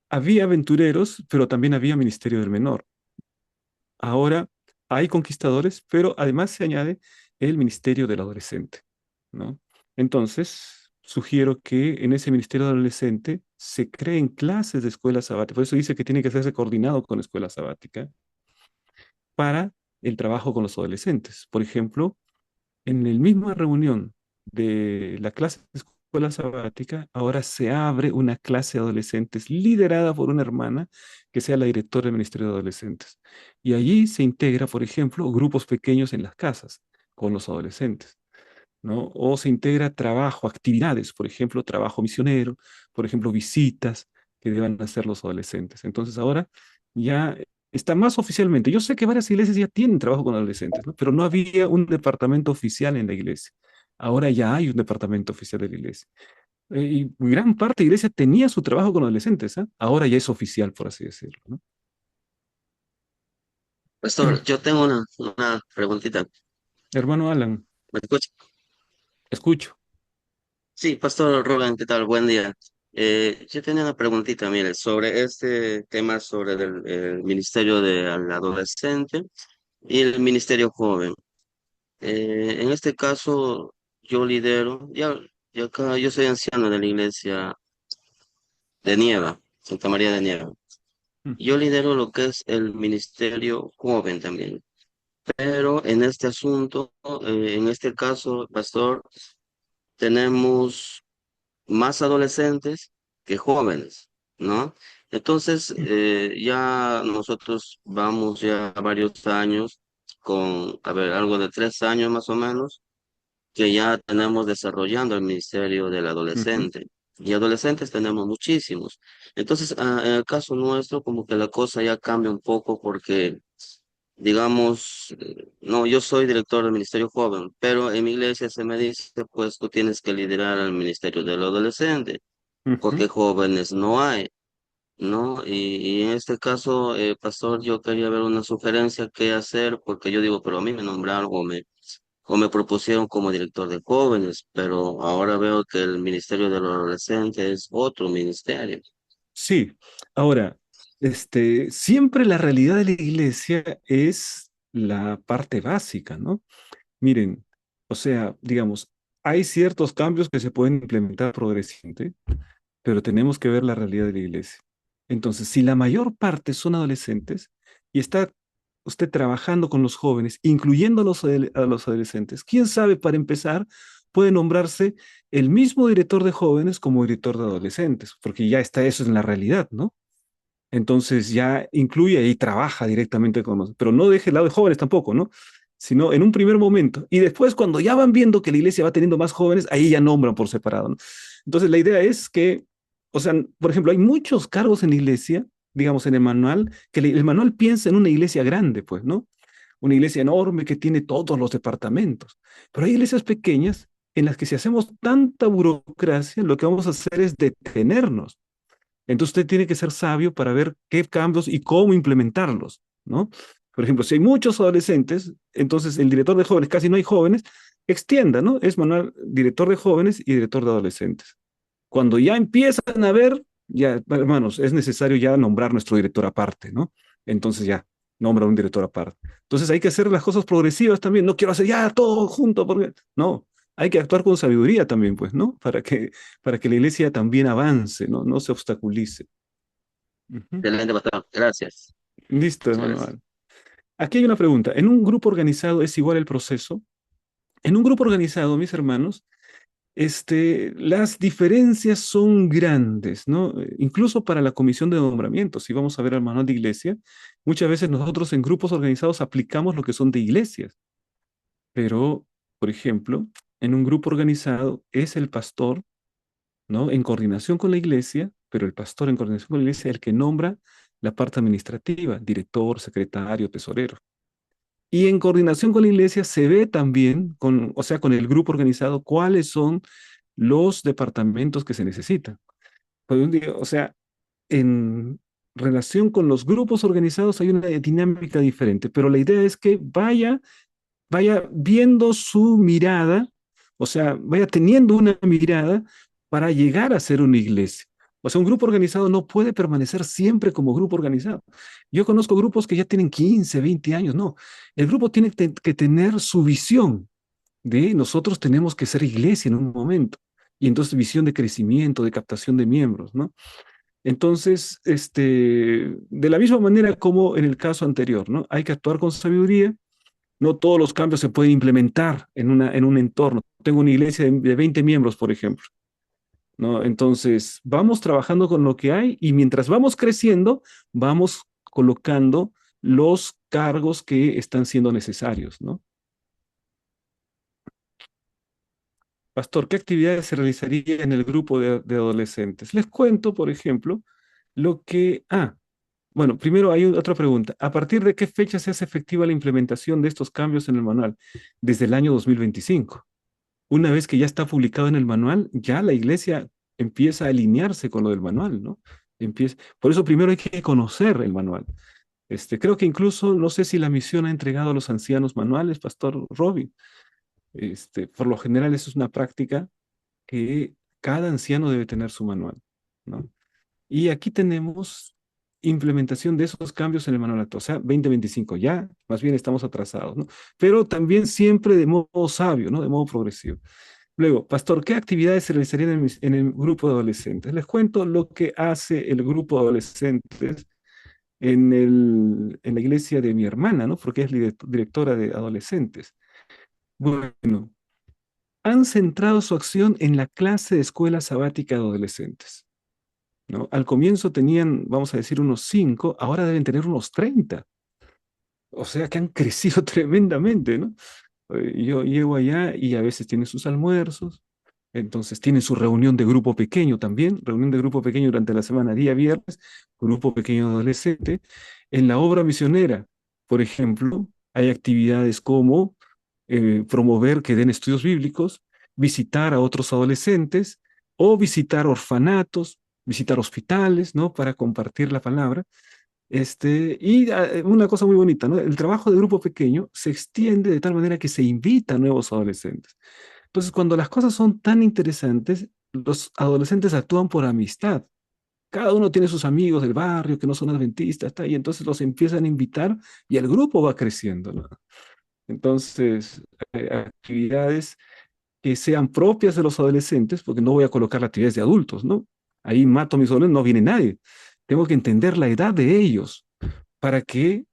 había aventureros, pero también había ministerio del menor. Ahora hay conquistadores, pero además se añade el ministerio del adolescente, ¿no? Entonces, sugiero que en ese ministerio del adolescente se creen clases de escuela sabática. Por eso dice que tiene que hacerse coordinado con escuela sabática para el trabajo con los adolescentes. Por ejemplo, en la misma reunión de la clase de escuela sabática, ahora se abre una clase de adolescentes liderada por una hermana que sea la directora del Ministerio de Adolescentes. Y allí se integra, por ejemplo, grupos pequeños en las casas con los adolescentes, ¿no? O se integra trabajo, actividades, por ejemplo, trabajo misionero, por ejemplo, visitas que deban hacer los adolescentes. Entonces ahora ya está más oficialmente. Yo sé que varias iglesias ya tienen trabajo con adolescentes, ¿no? Pero no había un departamento oficial en la iglesia. Ahora ya hay un departamento oficial de la iglesia. Y gran parte de la iglesia tenía su trabajo con adolescentes, ¿ah? Ahora ya es oficial, por así decirlo, ¿no? Pastor, yo tengo una preguntita. Hermano Alan, ¿Me escucha? escucho. Sí, Pastor Roland, ¿qué tal? Buen día. Yo tenía una preguntita, mire, sobre este tema sobre el Ministerio del Adolescente y el Ministerio Joven. En este caso, yo lidero, ya acá, yo soy anciano de la iglesia de Nieva, Santa María de Nieva. Ujú, Yo lidero lo que es el Ministerio Joven también. Pero en este asunto, en este caso, Pastor, tenemos más adolescentes que jóvenes, ¿no? Entonces, ya nosotros vamos ya varios años con, a ver, algo de 3 años más o menos, que ya tenemos desarrollando el Ministerio del ujú, Adolescente. Y adolescentes tenemos muchísimos. Entonces, en el caso nuestro, como que la cosa ya cambia un poco porque digamos, no, yo soy director del Ministerio Joven, pero en mi iglesia se me dice, pues tú tienes que liderar al Ministerio del Adolescente, ujú, porque jóvenes no hay, ¿no? Y en este caso, pastor, yo quería ver una sugerencia qué hacer, porque yo digo, pero a mí me nombraron o me propusieron como director de jóvenes, pero ahora veo que el Ministerio de los Adolescentes es otro ministerio. Sí, ahora, siempre la realidad de la iglesia es la parte básica, ¿no? Miren, o sea, digamos, hay ciertos cambios que se pueden implementar progresivamente, pero tenemos que ver la realidad de la iglesia. Entonces, si la mayor parte son adolescentes y está usted trabajando con los jóvenes, incluyendo a a los adolescentes, quién sabe, para empezar, puede nombrarse el mismo director de jóvenes como director de adolescentes, porque ya está eso en la realidad, ¿no? Entonces ya incluye y trabaja directamente con los, pero no deje el lado de jóvenes tampoco, ¿no? Sino en un primer momento. Y después, cuando ya van viendo que la iglesia va teniendo más jóvenes, ahí ya nombran por separado, ¿no? Entonces la idea es que, o sea, por ejemplo, hay muchos cargos en la iglesia, digamos en el manual, que el manual piensa en una iglesia grande, pues, ¿no? Una iglesia enorme que tiene todos los departamentos. Pero hay iglesias pequeñas en las que si hacemos tanta burocracia, lo que vamos a hacer es detenernos. Entonces usted tiene que ser sabio para ver qué cambios y cómo implementarlos, ¿no? Por ejemplo, si hay muchos adolescentes, entonces el director de jóvenes, casi no hay jóvenes, extienda, ¿no? Es manual director de jóvenes y director de adolescentes. Cuando ya empiezan a ver, ya, hermanos, es necesario ya nombrar nuestro director aparte, ¿no? Entonces ya, nombra un director aparte. Entonces hay que hacer las cosas progresivas también. No quiero hacer ya todo junto, porque no, hay que actuar con sabiduría también, pues, ¿no? Para que la iglesia también avance, ¿no? No se obstaculice. Ujú. Excelente, pastor. Gracias. Listo, Muchas hermano. gracias. Aquí hay una pregunta. ¿En un grupo organizado es igual el proceso? En un grupo organizado, mis hermanos, las diferencias son grandes, ¿no? Incluso para la comisión de nombramiento, si vamos a ver el manual de iglesia, muchas veces nosotros en grupos organizados aplicamos lo que son de iglesias, pero, por ejemplo, en un grupo organizado es el pastor, ¿no? En coordinación con la iglesia, pero el pastor en coordinación con la iglesia es el que nombra la parte administrativa, director, secretario, tesorero. Y en coordinación con la iglesia se ve también, o sea, con el grupo organizado, cuáles son los departamentos que se necesitan. Pues, o sea, en relación con los grupos organizados hay una dinámica diferente, pero la idea es que vaya viendo su mirada, o sea, vaya teniendo una mirada para llegar a ser una iglesia. O sea, un grupo organizado no puede permanecer siempre como grupo organizado. Yo conozco grupos que ya tienen 15, 20 años, no. El grupo tiene que tener su visión de nosotros tenemos que ser iglesia en un momento. Y entonces visión de crecimiento, de captación de miembros, ¿no? Entonces, de la misma manera como en el caso anterior, ¿no? Hay que actuar con sabiduría. No todos los cambios se pueden implementar en un entorno. Tengo una iglesia de 20 miembros, por ejemplo, ¿no? Entonces, vamos trabajando con lo que hay y mientras vamos creciendo, vamos colocando los cargos que están siendo necesarios, ¿no? Pastor, ¿qué actividades se realizaría en el grupo de adolescentes? Les cuento, por ejemplo, lo que... bueno, primero hay otra pregunta. ¿A partir de qué fecha se hace efectiva la implementación de estos cambios en el manual? Desde el año 2025. Una vez que ya está publicado en el manual, ya la iglesia empieza a alinearse con lo del manual, ¿no? Por eso primero hay que conocer el manual. Creo que incluso, no sé si la misión ha entregado a los ancianos manuales, Pastor Robin. Por lo general, eso es una práctica que cada anciano debe tener su manual, ¿no? Y aquí tenemos implementación de esos cambios en el manual actual, o sea, 2025, ya más bien estamos atrasados, ¿no? Pero también siempre de modo sabio, ¿no? De modo progresivo. Luego, pastor, ¿qué actividades se realizarían en el grupo de adolescentes? Les cuento lo que hace el grupo de adolescentes en la iglesia de mi hermana, ¿no? Porque es directora de adolescentes. Bueno, han centrado su acción en la clase de escuela sabática de adolescentes, ¿no? Al comienzo tenían, vamos a decir, unos 5, ahora deben tener unos 30. O sea que han crecido tremendamente, ¿no? Yo llego allá y a veces tienen sus almuerzos, entonces tienen su reunión de grupo pequeño también, reunión de grupo pequeño durante la semana, día viernes, grupo pequeño adolescente. En la obra misionera, por ejemplo, hay actividades como promover que den estudios bíblicos, visitar a otros adolescentes o visitar orfanatos, visitar hospitales, ¿no? Para compartir la palabra. Una cosa muy bonita, ¿no? El trabajo de grupo pequeño se extiende de tal manera que se invita a nuevos adolescentes. Entonces, cuando las cosas son tan interesantes, los adolescentes actúan por amistad. Cada uno tiene sus amigos del barrio que no son adventistas, y entonces los empiezan a invitar y el grupo va creciendo, ¿no? Entonces, actividades que sean propias de los adolescentes, porque no voy a colocar actividades de adultos, ¿no? Ahí mato a mis adolescentes, no viene nadie. Tengo que entender la edad de ellos para que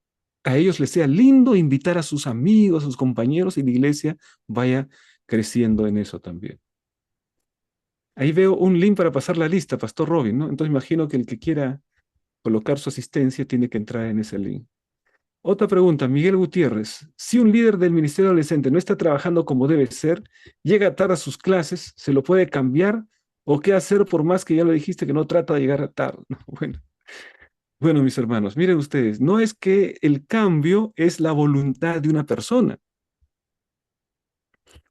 a ellos les sea lindo invitar a sus amigos, a sus compañeros y la iglesia vaya creciendo en eso también. Ahí veo un link para pasar la lista, Pastor Robin, ¿no? Entonces imagino que el que quiera colocar su asistencia tiene que entrar en ese link. Otra pregunta, Miguel Gutiérrez. Si un líder del Ministerio Adolescente no está trabajando como debe ser, llega tarde a sus clases, ¿se lo puede cambiar? ¿O qué hacer por más que ya lo dijiste que no trata de llegar tarde? No, bueno, mis hermanos, miren ustedes, no es que el cambio es la voluntad de una persona.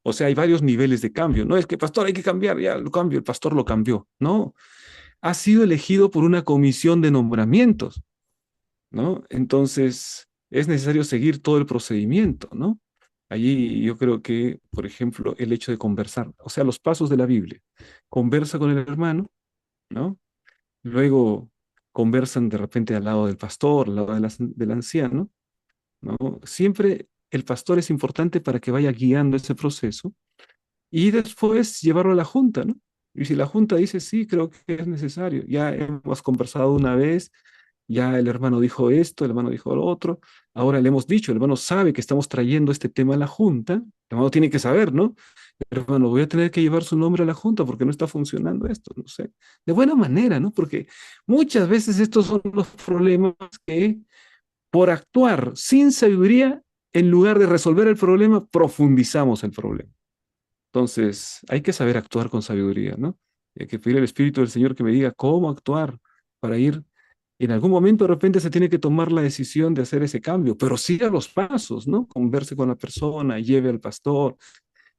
O sea, hay varios niveles de cambio. No es que, pastor, hay que cambiar, ya lo cambio, el pastor lo cambió. No, ha sido elegido por una comisión de nombramientos, ¿no? Entonces, es necesario seguir todo el procedimiento, ¿no? Allí yo creo que, por ejemplo, el hecho de conversar, o sea, los pasos de la Biblia. Conversa con el hermano, ¿no? Luego conversan de repente al lado del pastor, al lado del anciano, ¿no? Siempre el pastor es importante para que vaya guiando ese proceso y después llevarlo a la junta, ¿no? Y si la junta dice, sí, creo que es necesario, ya hemos conversado una vez, ya el hermano dijo esto, el hermano dijo lo otro, ahora le hemos dicho, el hermano sabe que estamos trayendo este tema a la junta, el hermano tiene que saber, ¿no? Hermano, voy a tener que llevar su nombre a la junta porque no está funcionando esto, no sé. De buena manera, ¿no? Porque muchas veces estos son los problemas que por actuar sin sabiduría, en lugar de resolver el problema, profundizamos el problema. Entonces, hay que saber actuar con sabiduría, ¿no? Y hay que pedir al Espíritu del Señor que me diga cómo actuar para ir. En algún momento de repente se tiene que tomar la decisión de hacer ese cambio, pero siga los pasos, ¿no? Converse con la persona, lleve al pastor,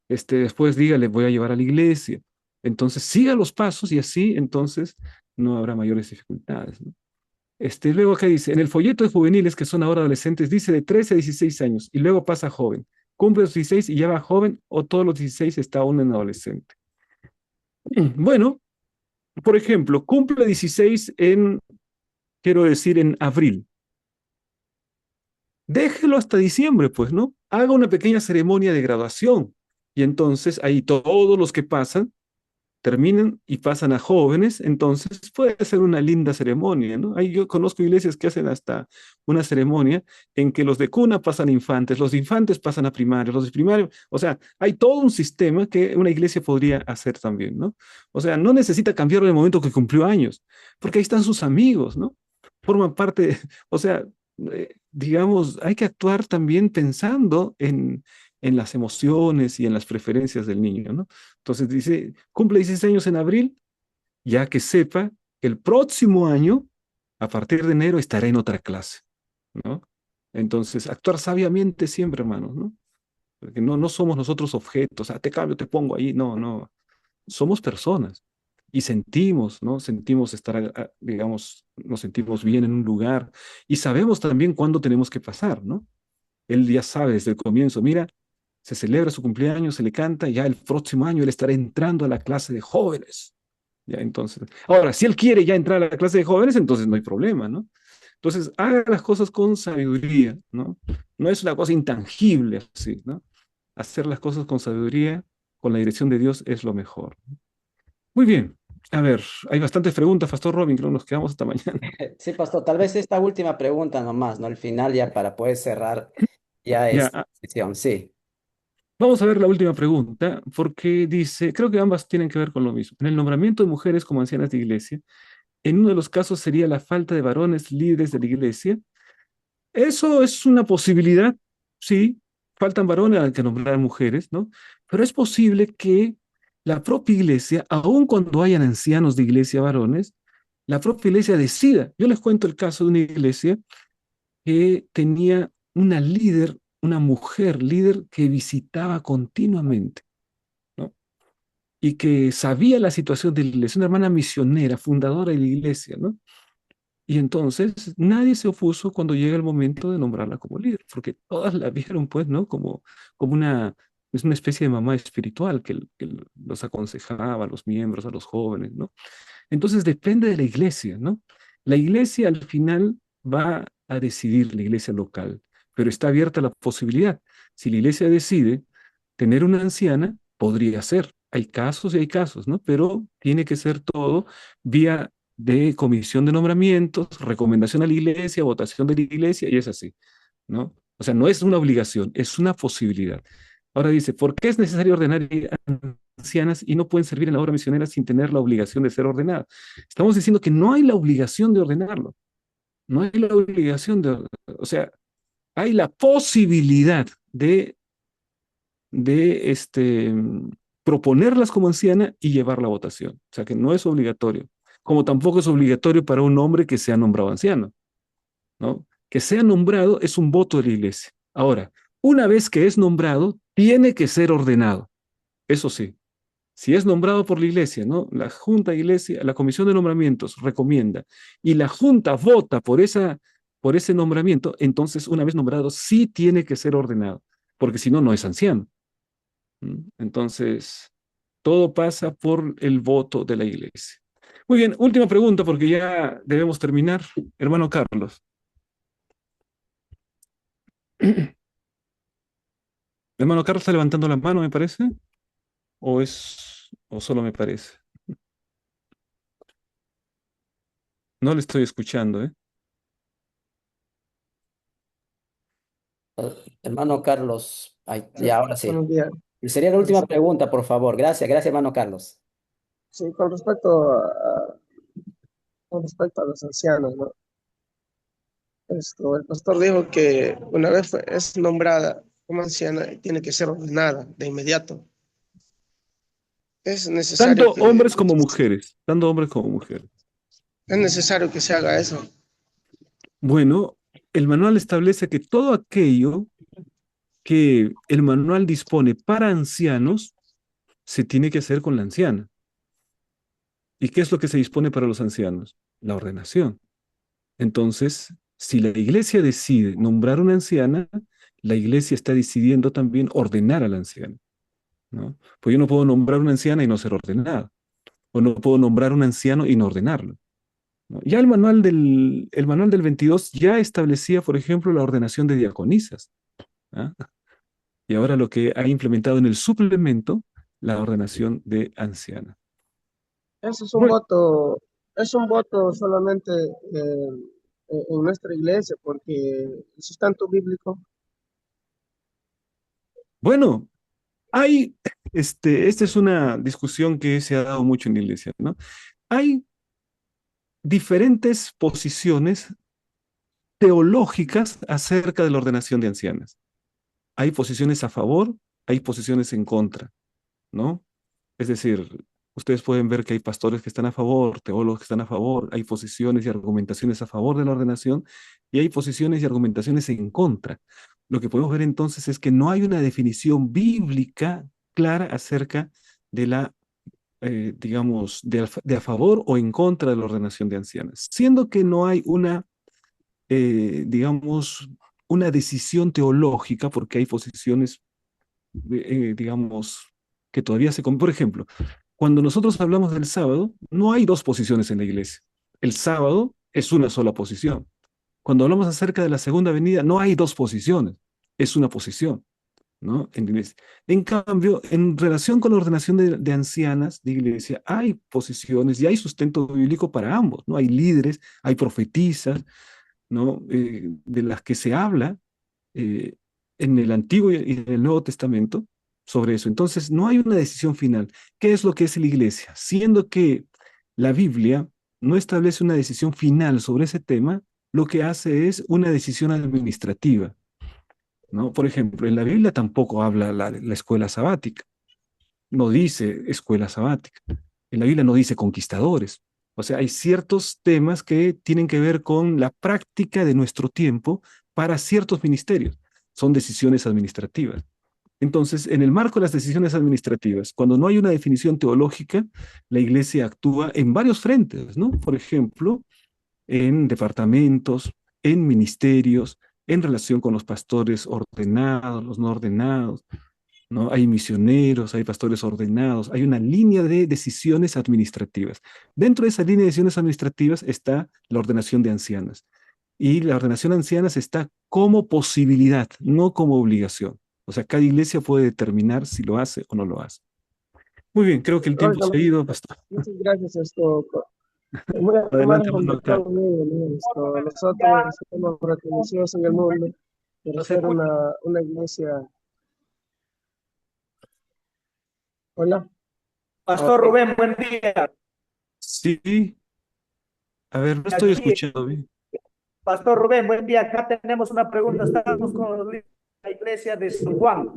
después dígale, voy a llevar a la iglesia. Entonces, siga los pasos y así, entonces, no habrá mayores dificultades, ¿no? Luego acá dice, en el folleto de juveniles que son ahora adolescentes, dice de 13 a 16 años y luego pasa joven. Cumple los 16 y ya va joven o todos los 16 está aún en adolescente. Bueno, por ejemplo, cumple 16 quiero decir, en abril. Déjelo hasta diciembre, pues, ¿no? Haga una pequeña ceremonia de graduación y entonces ahí todos los que pasan terminan y pasan a jóvenes, entonces puede ser una linda ceremonia, ¿no? Ahí yo conozco iglesias que hacen hasta una ceremonia en que los de cuna pasan a infantes, los de infantes pasan a primarios, los de primarios, o sea, hay todo un sistema que una iglesia podría hacer también, ¿no? O sea, no necesita cambiarlo en el momento que cumplió años, porque ahí están sus amigos, ¿no? Forman parte, o sea, digamos, hay que actuar también pensando en las emociones y en las preferencias del niño, ¿no? Entonces dice, cumple 16 años en abril, ya que sepa que el próximo año, a partir de enero, estará en otra clase, ¿no? Entonces, actuar sabiamente siempre, hermanos, ¿no? Porque no somos nosotros objetos, te cambio, te pongo ahí, no, no. Somos personas y sentimos, ¿no? Sentimos estar, digamos, nos sentimos bien en un lugar y sabemos también cuándo tenemos que pasar, ¿no? Él ya sabe desde el comienzo, mira, se celebra su cumpleaños, se le canta, ya el próximo año él estará entrando a la clase de jóvenes. Ya, entonces, ahora, si él quiere ya entrar a la clase de jóvenes, entonces no hay problema, ¿no? Entonces, haga las cosas con sabiduría, ¿no? No es una cosa intangible así, ¿no? Hacer las cosas con sabiduría, con la dirección de Dios es lo mejor. Muy bien. A ver, hay bastantes preguntas, Pastor Robin, creo que nos quedamos hasta mañana. Sí, pastor, tal vez esta última pregunta nomás, ¿no? Al final ya para poder cerrar ya Ya, esta sesión, sí. vamos a ver la última pregunta, porque dice, creo que ambas tienen que ver con lo mismo. En el nombramiento de mujeres como ancianas de iglesia, en uno de los casos sería la falta de varones líderes de la iglesia. Eso es una posibilidad, sí, faltan varones al que nombrar mujeres, ¿no? Pero es posible que la propia iglesia, aun cuando hayan ancianos de iglesia varones, la propia iglesia decida. Yo les cuento el caso de una iglesia que tenía una líder, una mujer líder que visitaba continuamente, ¿no? Y que sabía la situación de la iglesia, una hermana misionera, fundadora de la iglesia, ¿no? Y entonces nadie se opuso cuando llega el momento de nombrarla como líder, porque todas la vieron, pues, ¿no? Como es una especie de mamá espiritual que los aconsejaba a los miembros, a los jóvenes, ¿no? Entonces depende de la iglesia, ¿no? La iglesia al final va a decidir, la iglesia local, pero está abierta la posibilidad. Si la iglesia decide tener una anciana, podría ser. Hay casos y hay casos, ¿no? Pero tiene que ser todo vía de comisión de nombramientos, recomendación a la iglesia, votación de la iglesia, y es así, ¿no? O sea, no es una obligación, es una posibilidad. Ahora dice, ¿por qué es necesario ordenar ancianas y no pueden servir en la obra misionera sin tener la obligación de ser ordenadas? Estamos diciendo que no hay la obligación de ordenarlo, no hay la obligación o sea, hay la posibilidad de proponerlas como anciana y llevar la votación. O sea, que no es obligatorio, como tampoco es obligatorio para un hombre que sea nombrado anciano, ¿no? Que sea nombrado es un voto de la iglesia. Ahora, una vez que es nombrado, tiene que ser ordenado. Eso sí, si es nombrado por la iglesia, ¿no? La junta de iglesia, la comisión de nombramientos recomienda y la junta vota por ese nombramiento, entonces una vez nombrado sí tiene que ser ordenado, porque si no, no es anciano. Entonces, todo pasa por el voto de la iglesia. Muy bien, última pregunta porque ya debemos terminar. Hermano Carlos. Hermano Carlos está levantando la mano, me parece, o solo me parece. No le estoy escuchando, ¿eh? Hermano Carlos, ay, Sí, ya ahora sí. buenos días. Y sería la última Pues, pregunta, por favor. Gracias, gracias, hermano Carlos. sí, con respecto a los ancianos, ¿no? El pastor dijo que una vez es nombrada como anciana, tiene que ser ordenada de inmediato. Es necesario Tanto que, hombres como mujeres, tanto hombres como mujeres. es necesario que se haga eso. Bueno, el manual establece que todo aquello que el manual dispone para ancianos se tiene que hacer con la anciana. ¿Y qué es lo que se dispone para los ancianos? La ordenación. Entonces, si la iglesia decide nombrar una anciana, la iglesia está decidiendo también ordenar a la anciana, ¿no? Pues yo no puedo nombrar una anciana y no ser ordenada, o no puedo nombrar un anciano y no ordenarlo, ¿no? Ya el manual del 22 ya establecía, por ejemplo, la ordenación de diaconisas, ¿ah? Y ahora lo que ha implementado en el suplemento, la ordenación de anciana. Eso Bueno, es un voto solamente en nuestra iglesia, porque el sustento bíblico. bueno, esta es una discusión que se ha dado mucho en la iglesia, ¿no? Hay diferentes posiciones teológicas acerca de la ordenación de ancianas. Hay posiciones a favor, hay posiciones en contra, ¿no? Es decir, ustedes pueden ver que hay pastores que están a favor, teólogos que están a favor, hay posiciones y argumentaciones a favor de la ordenación y hay posiciones y argumentaciones en contra. Lo que podemos ver entonces es que no hay una definición bíblica clara acerca de la, digamos, de a favor o en contra de la ordenación de ancianas, siendo que no hay digamos, una decisión teológica, porque hay posiciones, digamos, que todavía por ejemplo, cuando nosotros hablamos del sábado, no hay dos posiciones en la iglesia. El sábado es una sola posición. Cuando hablamos acerca de la segunda venida, no hay dos posiciones, es una posición, ¿no? En cambio, en relación con la ordenación de ancianas de iglesia, hay posiciones y hay sustento bíblico para ambos, ¿no? Hay líderes, hay profetisas, ¿no? De las que se habla eh, en el Antiguo y en el Nuevo Testamento sobre eso. Entonces, no hay una decisión final. ¿Qué es lo que es la iglesia? Siendo que la Biblia no establece una decisión final sobre ese tema, lo que hace es una decisión administrativa, ¿no? Por ejemplo, en la Biblia tampoco habla la escuela sabática, no dice escuela sabática. En la Biblia no dice conquistadores. O sea, hay ciertos temas que tienen que ver con la práctica de nuestro tiempo para ciertos ministerios. Son decisiones administrativas. Entonces, en el marco de las decisiones administrativas, cuando no hay una definición teológica, la iglesia actúa en varios frentes, ¿no? Por ejemplo, en departamentos, en ministerios, en relación con los pastores ordenados, los no ordenados, ¿no? Hay misioneros, hay pastores ordenados, hay una línea de decisiones administrativas. Dentro de esa línea de decisiones administrativas está la ordenación de ancianas. Y la ordenación de ancianas está como posibilidad, no como obligación. O sea, cada iglesia puede determinar si lo hace o no lo hace. Muy bien, creo que el tiempo Oiga, se ha ido, pastor. muchas gracias. Muy Adelante, amable el hermano doctor. acá. Nosotros estamos reconocidos en el mundo por ¿No se ser escucha? una iglesia. Hola. Pastor Ok. Rubén, buen día. Sí, a ver, no estoy Aquí, escuchando bien. Pastor Rubén, buen día. Acá tenemos una pregunta. Estamos con la iglesia de San Juan.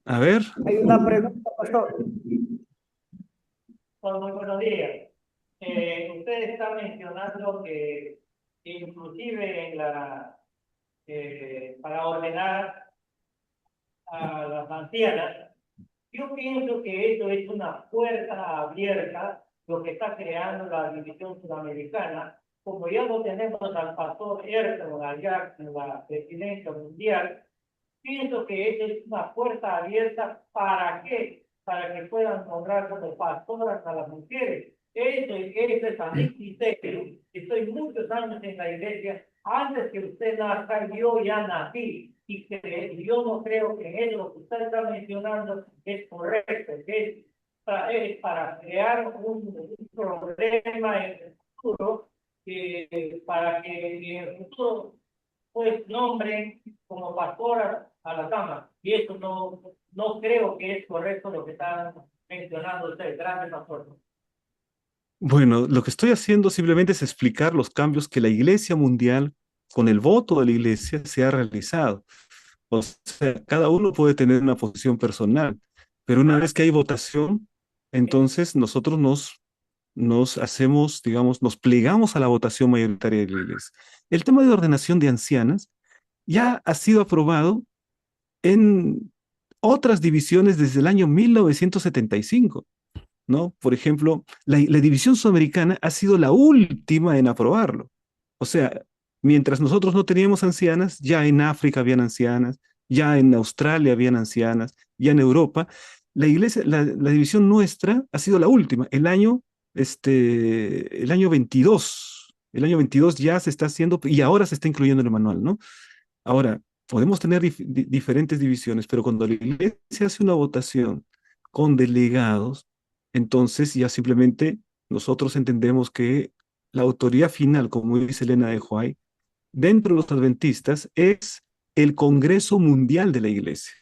A ver, Hay una pregunta, Pastor. Muy buenos días. Usted está mencionando que inclusive para ordenar a las ancianas, yo pienso que eso es una puerta abierta, lo que está creando la división sudamericana. Como ya no tenemos al pastor Ayrton allá en la presidencia mundial, pienso que eso es una puerta abierta. ¿Para qué? Para que puedan nombrar como pastoras a las mujeres. Eso es a mi criterio. Estoy muchos años en la iglesia. Antes que usted nazca, yo ya nací. Y yo no creo que eso, lo que usted está mencionando, es correcto. Es para crear un problema en el futuro, para que en el futuro pues nombren como pastora a la dama. Y eso no creo que es correcto lo que están mencionando ustedes. Gracias, pastor. bueno, lo que estoy haciendo simplemente es explicar los cambios que la Iglesia Mundial, con el voto de la Iglesia, se ha realizado. O sea, cada uno puede tener una posición personal, pero una vez que hay votación, entonces nosotros nos hacemos, digamos, nos plegamos a la votación mayoritaria de la Iglesia. El tema de ordenación de ancianas ya ha sido aprobado en otras divisiones desde el año 1975. ¿No? Por ejemplo, la división sudamericana ha sido la última en aprobarlo. O sea, mientras nosotros no teníamos ancianas, ya en África habían ancianas, ya en Australia habían ancianas, ya en Europa. La iglesia, la división nuestra ha sido la última. El año 22. El año 22 ya se está haciendo y ahora se está incluyendo en el manual, ¿no? Ahora, podemos tener diferentes divisiones, pero cuando la iglesia hace una votación con delegados, entonces ya simplemente nosotros entendemos que la autoridad final, como dice Elena de White, dentro de los adventistas es el Congreso Mundial de la Iglesia,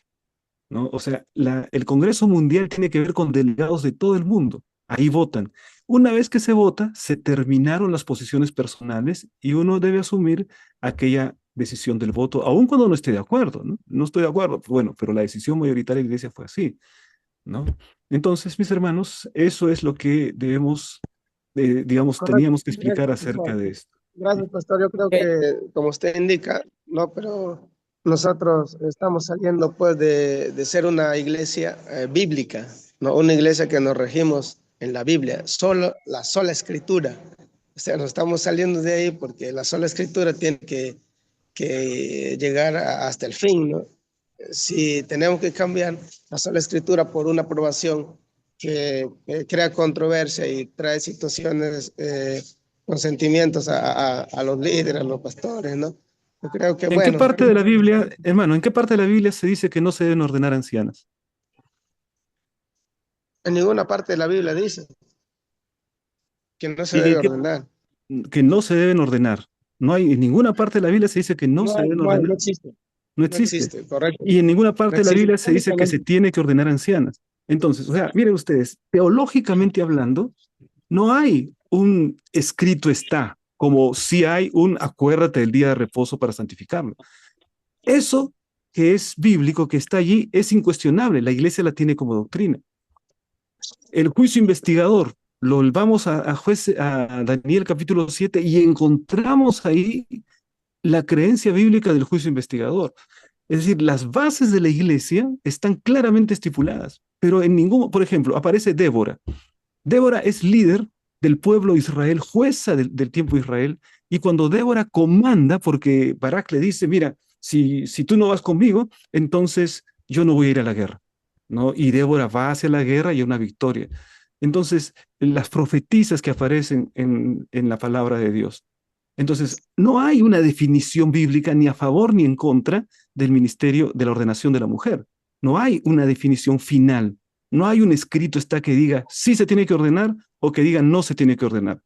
¿no? O sea, el Congreso Mundial tiene que ver con delegados de todo el mundo. Ahí votan. Una vez que se vota, se terminaron las posiciones personales y uno debe asumir aquella decisión del voto, aun cuando no esté de acuerdo, ¿no? No estoy de acuerdo, bueno, pero la decisión mayoritaria de la Iglesia fue así, ¿no? Entonces, mis hermanos, eso es lo que debemos, digamos, Correcto. teníamos que explicar acerca de esto. Gracias, pastor. Yo creo que, como usted indica, no, pero nosotros estamos saliendo pues de ser una iglesia bíblica, no una iglesia que nos regimos en la Biblia, solo la sola escritura. O sea, nos estamos saliendo de ahí porque la sola escritura tiene que llegar hasta el fin, ¿no? Si tenemos que cambiar la sola escritura por una aprobación que crea controversia y trae situaciones con sentimientos a los líderes, a los pastores, ¿no? Yo creo que, ¿En qué bueno, parte de la Biblia, hermano, en qué parte de la Biblia se dice que no se deben ordenar ancianas? en ninguna parte de la Biblia dice que no se ¿Y debe en qué, ordenar. que no se deben ordenar? No hay, en ninguna parte de la Biblia se dice que no se deben No ordenar. existe, No no existe. existe, correcto. Y en ninguna No parte de la existe Biblia se dice que se públicamente. tiene que ordenar ancianas. Entonces, o sea, miren ustedes, teológicamente hablando, no hay un escrito está, como si hay un acuérdate del día de reposo para santificarlo. Eso que es bíblico, que está allí, es incuestionable. La iglesia la tiene como doctrina. El juicio investigador, lo vamos a Daniel capítulo 7 y encontramos ahí la creencia bíblica del juicio investigador. Es decir, las bases de la iglesia están claramente estipuladas, pero en ningún, por ejemplo, aparece Débora. Débora es líder del pueblo de Israel, jueza del tiempo de Israel, y cuando Débora comanda, porque Barak le dice, mira, si tú no vas conmigo, entonces yo no voy a ir a la guerra, ¿no? Y Débora va hacia la guerra y hay una victoria. Entonces, las profetizas que aparecen en la palabra de Dios. Entonces, no hay una definición bíblica ni a favor ni en contra del ministerio de la ordenación de la mujer. No hay una definición final. No hay un escrito está que diga sí se tiene que ordenar o que diga no se tiene que ordenar.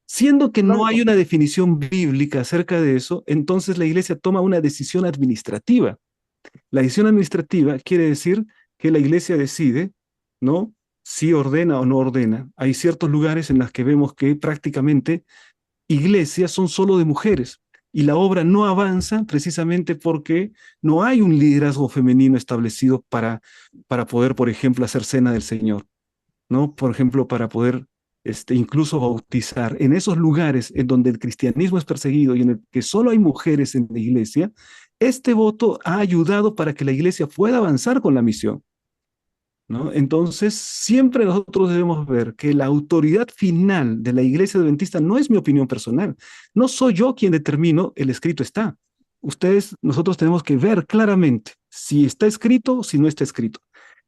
Siendo que no hay Lógico. una definición bíblica acerca de eso, entonces la iglesia toma una decisión administrativa. La decisión administrativa quiere decir que la iglesia decide, ¿no? Si ordena o no ordena. Hay ciertos lugares en los que vemos que prácticamente iglesias son solo de mujeres y la obra no avanza precisamente porque no hay un liderazgo femenino establecido para poder, por ejemplo, hacer cena del Señor, ¿no? Por ejemplo, para poder incluso bautizar. En esos lugares en donde el cristianismo es perseguido y en el que solo hay mujeres en la iglesia, este voto ha ayudado para que la iglesia pueda avanzar con la misión, ¿no? Entonces, siempre nosotros debemos ver que la autoridad final de la iglesia adventista no es mi opinión personal. No soy yo quien determino el escrito está. Nosotros tenemos que ver claramente si está escrito o si no está escrito.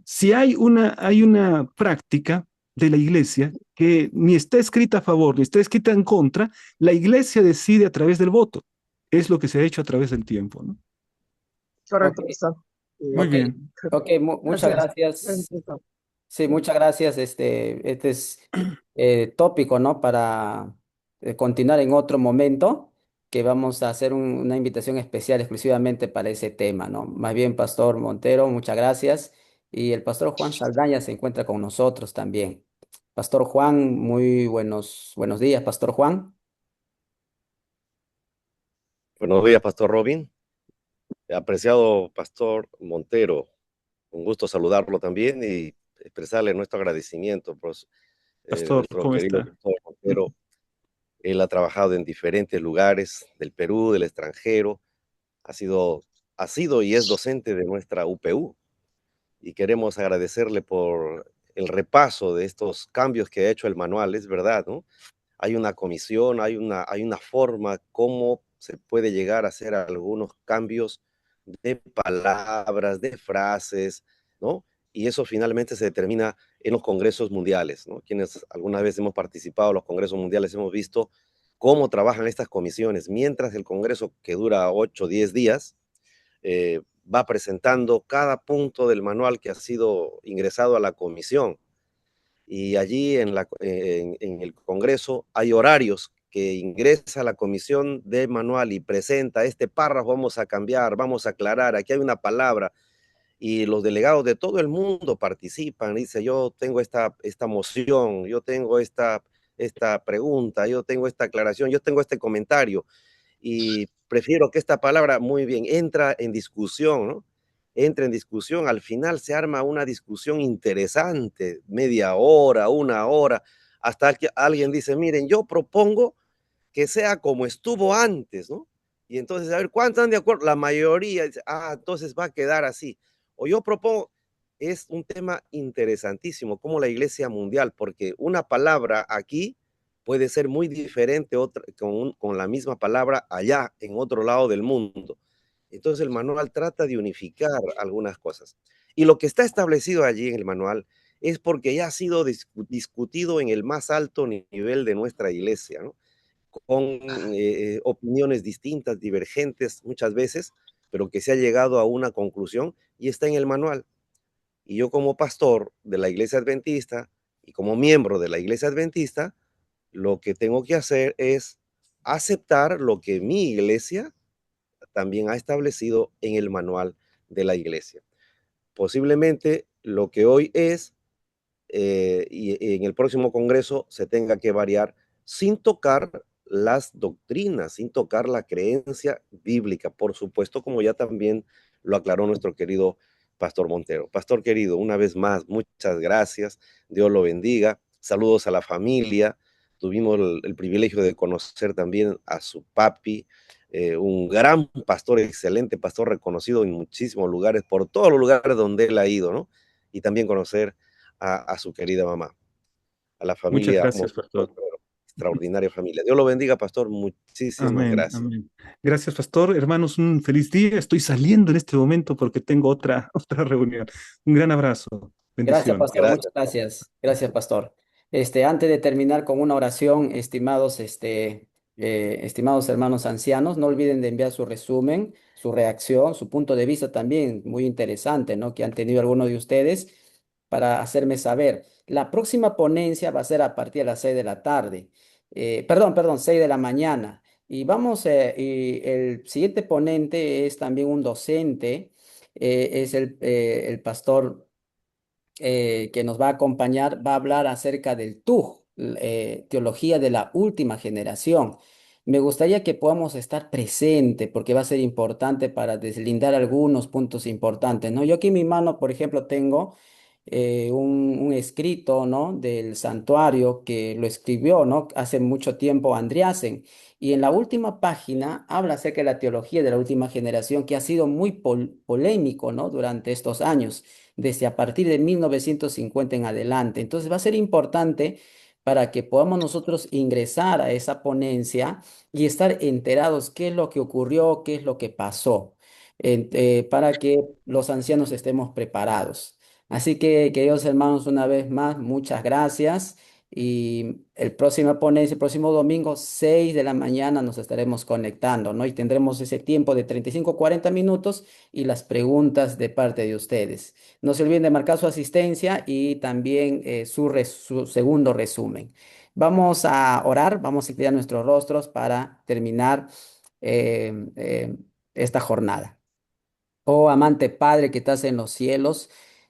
Si hay una práctica de la iglesia que ni está escrita a favor ni está escrita en contra, la iglesia decide a través del voto. Es lo que se ha hecho a través del tiempo, ¿no? Correcto, Ok, pastor. Muy ok, bien. ok, muchas Gracias. gracias. Sí, muchas gracias. Este es tópico, ¿no? Para continuar en otro momento, que vamos a hacer una invitación especial exclusivamente para ese tema, ¿no? Más bien, Pastor Montero, muchas gracias. Y el Pastor Juan Saldaña se encuentra con nosotros también. Pastor Juan, muy buenos días, Pastor Juan. Buenos días, Pastor Robin. Apreciado Pastor Montero, un gusto saludarlo también y expresarle nuestro agradecimiento por Pastor, nuestro ¿cómo querido está? Pastor Montero. Él ha trabajado en diferentes lugares del Perú, del extranjero, ha sido y es docente de nuestra UPU y queremos agradecerle por el repaso de estos cambios que ha hecho el manual, es verdad, ¿no? Hay una comisión, hay una forma cómo se puede llegar a hacer algunos cambios de palabras, de frases, ¿no? Y eso finalmente se determina en los congresos mundiales, ¿no? Quienes alguna vez hemos participado en los congresos mundiales hemos visto cómo trabajan estas comisiones, mientras el congreso que dura 8 o 10 días va presentando cada punto del manual que ha sido ingresado a la comisión y allí en el Congreso hay horarios que ingresa la comisión de manual y presenta este párrafo, vamos a cambiar, vamos a aclarar, aquí hay una palabra, y los delegados de todo el mundo participan, dice, yo tengo esta moción, yo tengo esta pregunta, yo tengo esta aclaración, yo tengo este comentario, y prefiero que esta palabra, muy bien, entra en discusión, ¿no? Entra en discusión, al final se arma una discusión interesante, media hora, una hora, hasta que alguien dice, miren, yo propongo que sea como estuvo antes, ¿no? Y entonces, a ver, ¿cuántos están de acuerdo? La mayoría dice, entonces va a quedar así. O yo propongo, es un tema interesantísimo, como la Iglesia Mundial, porque una palabra aquí puede ser muy diferente con la misma palabra allá, en otro lado del mundo. Entonces el manual trata de unificar algunas cosas. Y lo que está establecido allí en el manual es porque ya ha sido discutido en el más alto nivel de nuestra iglesia, ¿no? Con opiniones distintas, divergentes muchas veces, pero que se ha llegado a una conclusión y está en el manual. Y yo como pastor de la iglesia adventista y como miembro de la iglesia adventista, lo que tengo que hacer es aceptar lo que mi iglesia también ha establecido en el manual de la iglesia. Posiblemente lo que hoy es y en el próximo congreso se tenga que variar sin tocar las doctrinas, sin tocar la creencia bíblica, por supuesto, como ya también lo aclaró nuestro querido Pastor Montero. Pastor querido, una vez más, muchas gracias, Dios lo bendiga, saludos a la familia, tuvimos el privilegio de conocer también a su papi, un gran pastor, excelente pastor, reconocido en muchísimos lugares, por todos los lugares donde él ha ido, ¿no? Y también conocer a su querida mamá, a la Muchas familia gracias, pastor. Montero. extraordinaria familia. Dios lo bendiga, pastor. Muchísimas Amén, gracias. amén. Gracias, pastor. Hermanos, un feliz día. Estoy saliendo en este momento porque tengo otra reunión. Un gran abrazo. Gracias, Bendiciones. pastor. Muchas Gracias. gracias. Gracias, pastor. Antes de terminar con una oración, estimados hermanos ancianos, no olviden de enviar su resumen, su reacción, su punto de vista también muy interesante, ¿no? Que han tenido algunos de ustedes para hacerme saber. La próxima ponencia va a ser a partir de las 6 de la tarde. Perdón, 6 de la mañana. Y el siguiente ponente es también un docente, es el pastor que nos va a acompañar, va a hablar acerca del TUG, Teología de la Última Generación. Me gustaría que podamos estar presentes porque va a ser importante para deslindar algunos puntos importantes, ¿no? Yo aquí en mi mano, por ejemplo, tengo un escrito, ¿no? Del santuario que lo escribió, ¿no? Hace mucho tiempo Andreasen. Y en la última página habla acerca de la teología de la última generación, que ha sido muy polémico, ¿no? Durante estos años, desde a partir de 1950 en adelante. Entonces va a ser importante para que podamos nosotros ingresar a esa ponencia y estar enterados qué es lo que ocurrió, qué es lo que pasó, para que los ancianos estemos preparados. Así que, queridos hermanos, una vez más, muchas gracias. Y el próximo ponencia, el próximo domingo, 6 de la mañana, nos estaremos conectando, ¿no? Y tendremos ese tiempo de 35 40 minutos y las preguntas de parte de ustedes. No se olviden de marcar su asistencia y también su segundo resumen. Vamos a orar, vamos a inclinar nuestros rostros para terminar eh, eh, esta jornada. Oh amante Padre que estás en los cielos,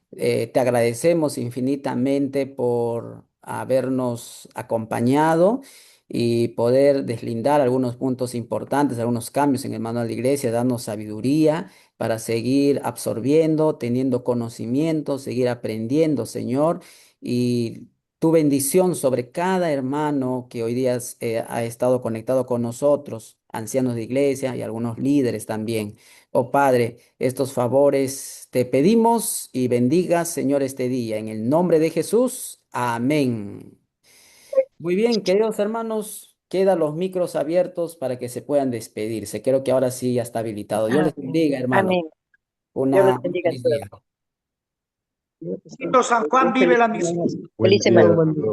te agradecemos infinitamente por habernos acompañado y poder deslindar algunos puntos importantes, algunos cambios en el manual de iglesia, darnos sabiduría para seguir absorbiendo, teniendo conocimiento, seguir aprendiendo, Señor, y tu bendición sobre cada hermano que hoy día ha estado conectado con nosotros, ancianos de iglesia y algunos líderes también. Oh Padre, estos favores te pedimos y bendiga, Señor, este día. En el nombre de Jesús. Amén. Muy bien, queridos hermanos, quedan los micros abiertos para que se puedan despedirse. Creo que ahora sí ya está habilitado. Dios les Amén. bendiga, hermanos. Amén. Dios los Un bendiga a feliz todos. día. San Juan vive la misión. Feliz Dios semana. bendiga.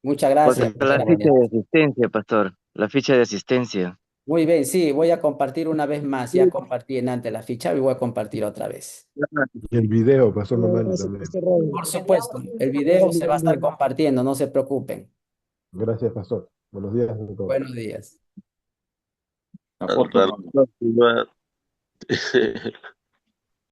Muchas gracias. Falta la ficha de asistencia, pastor. La ficha de asistencia. Muy bien, sí, voy a compartir una vez más. Ya compartí en antes la ficha y voy a compartir otra vez. Y el video, pasó Mamani Gracias, también. Pastor Raúl. Por supuesto, el video se va a estar compartiendo, no se preocupen. Gracias, pastor. Buenos días a todos. Buenos días. Para la próxima.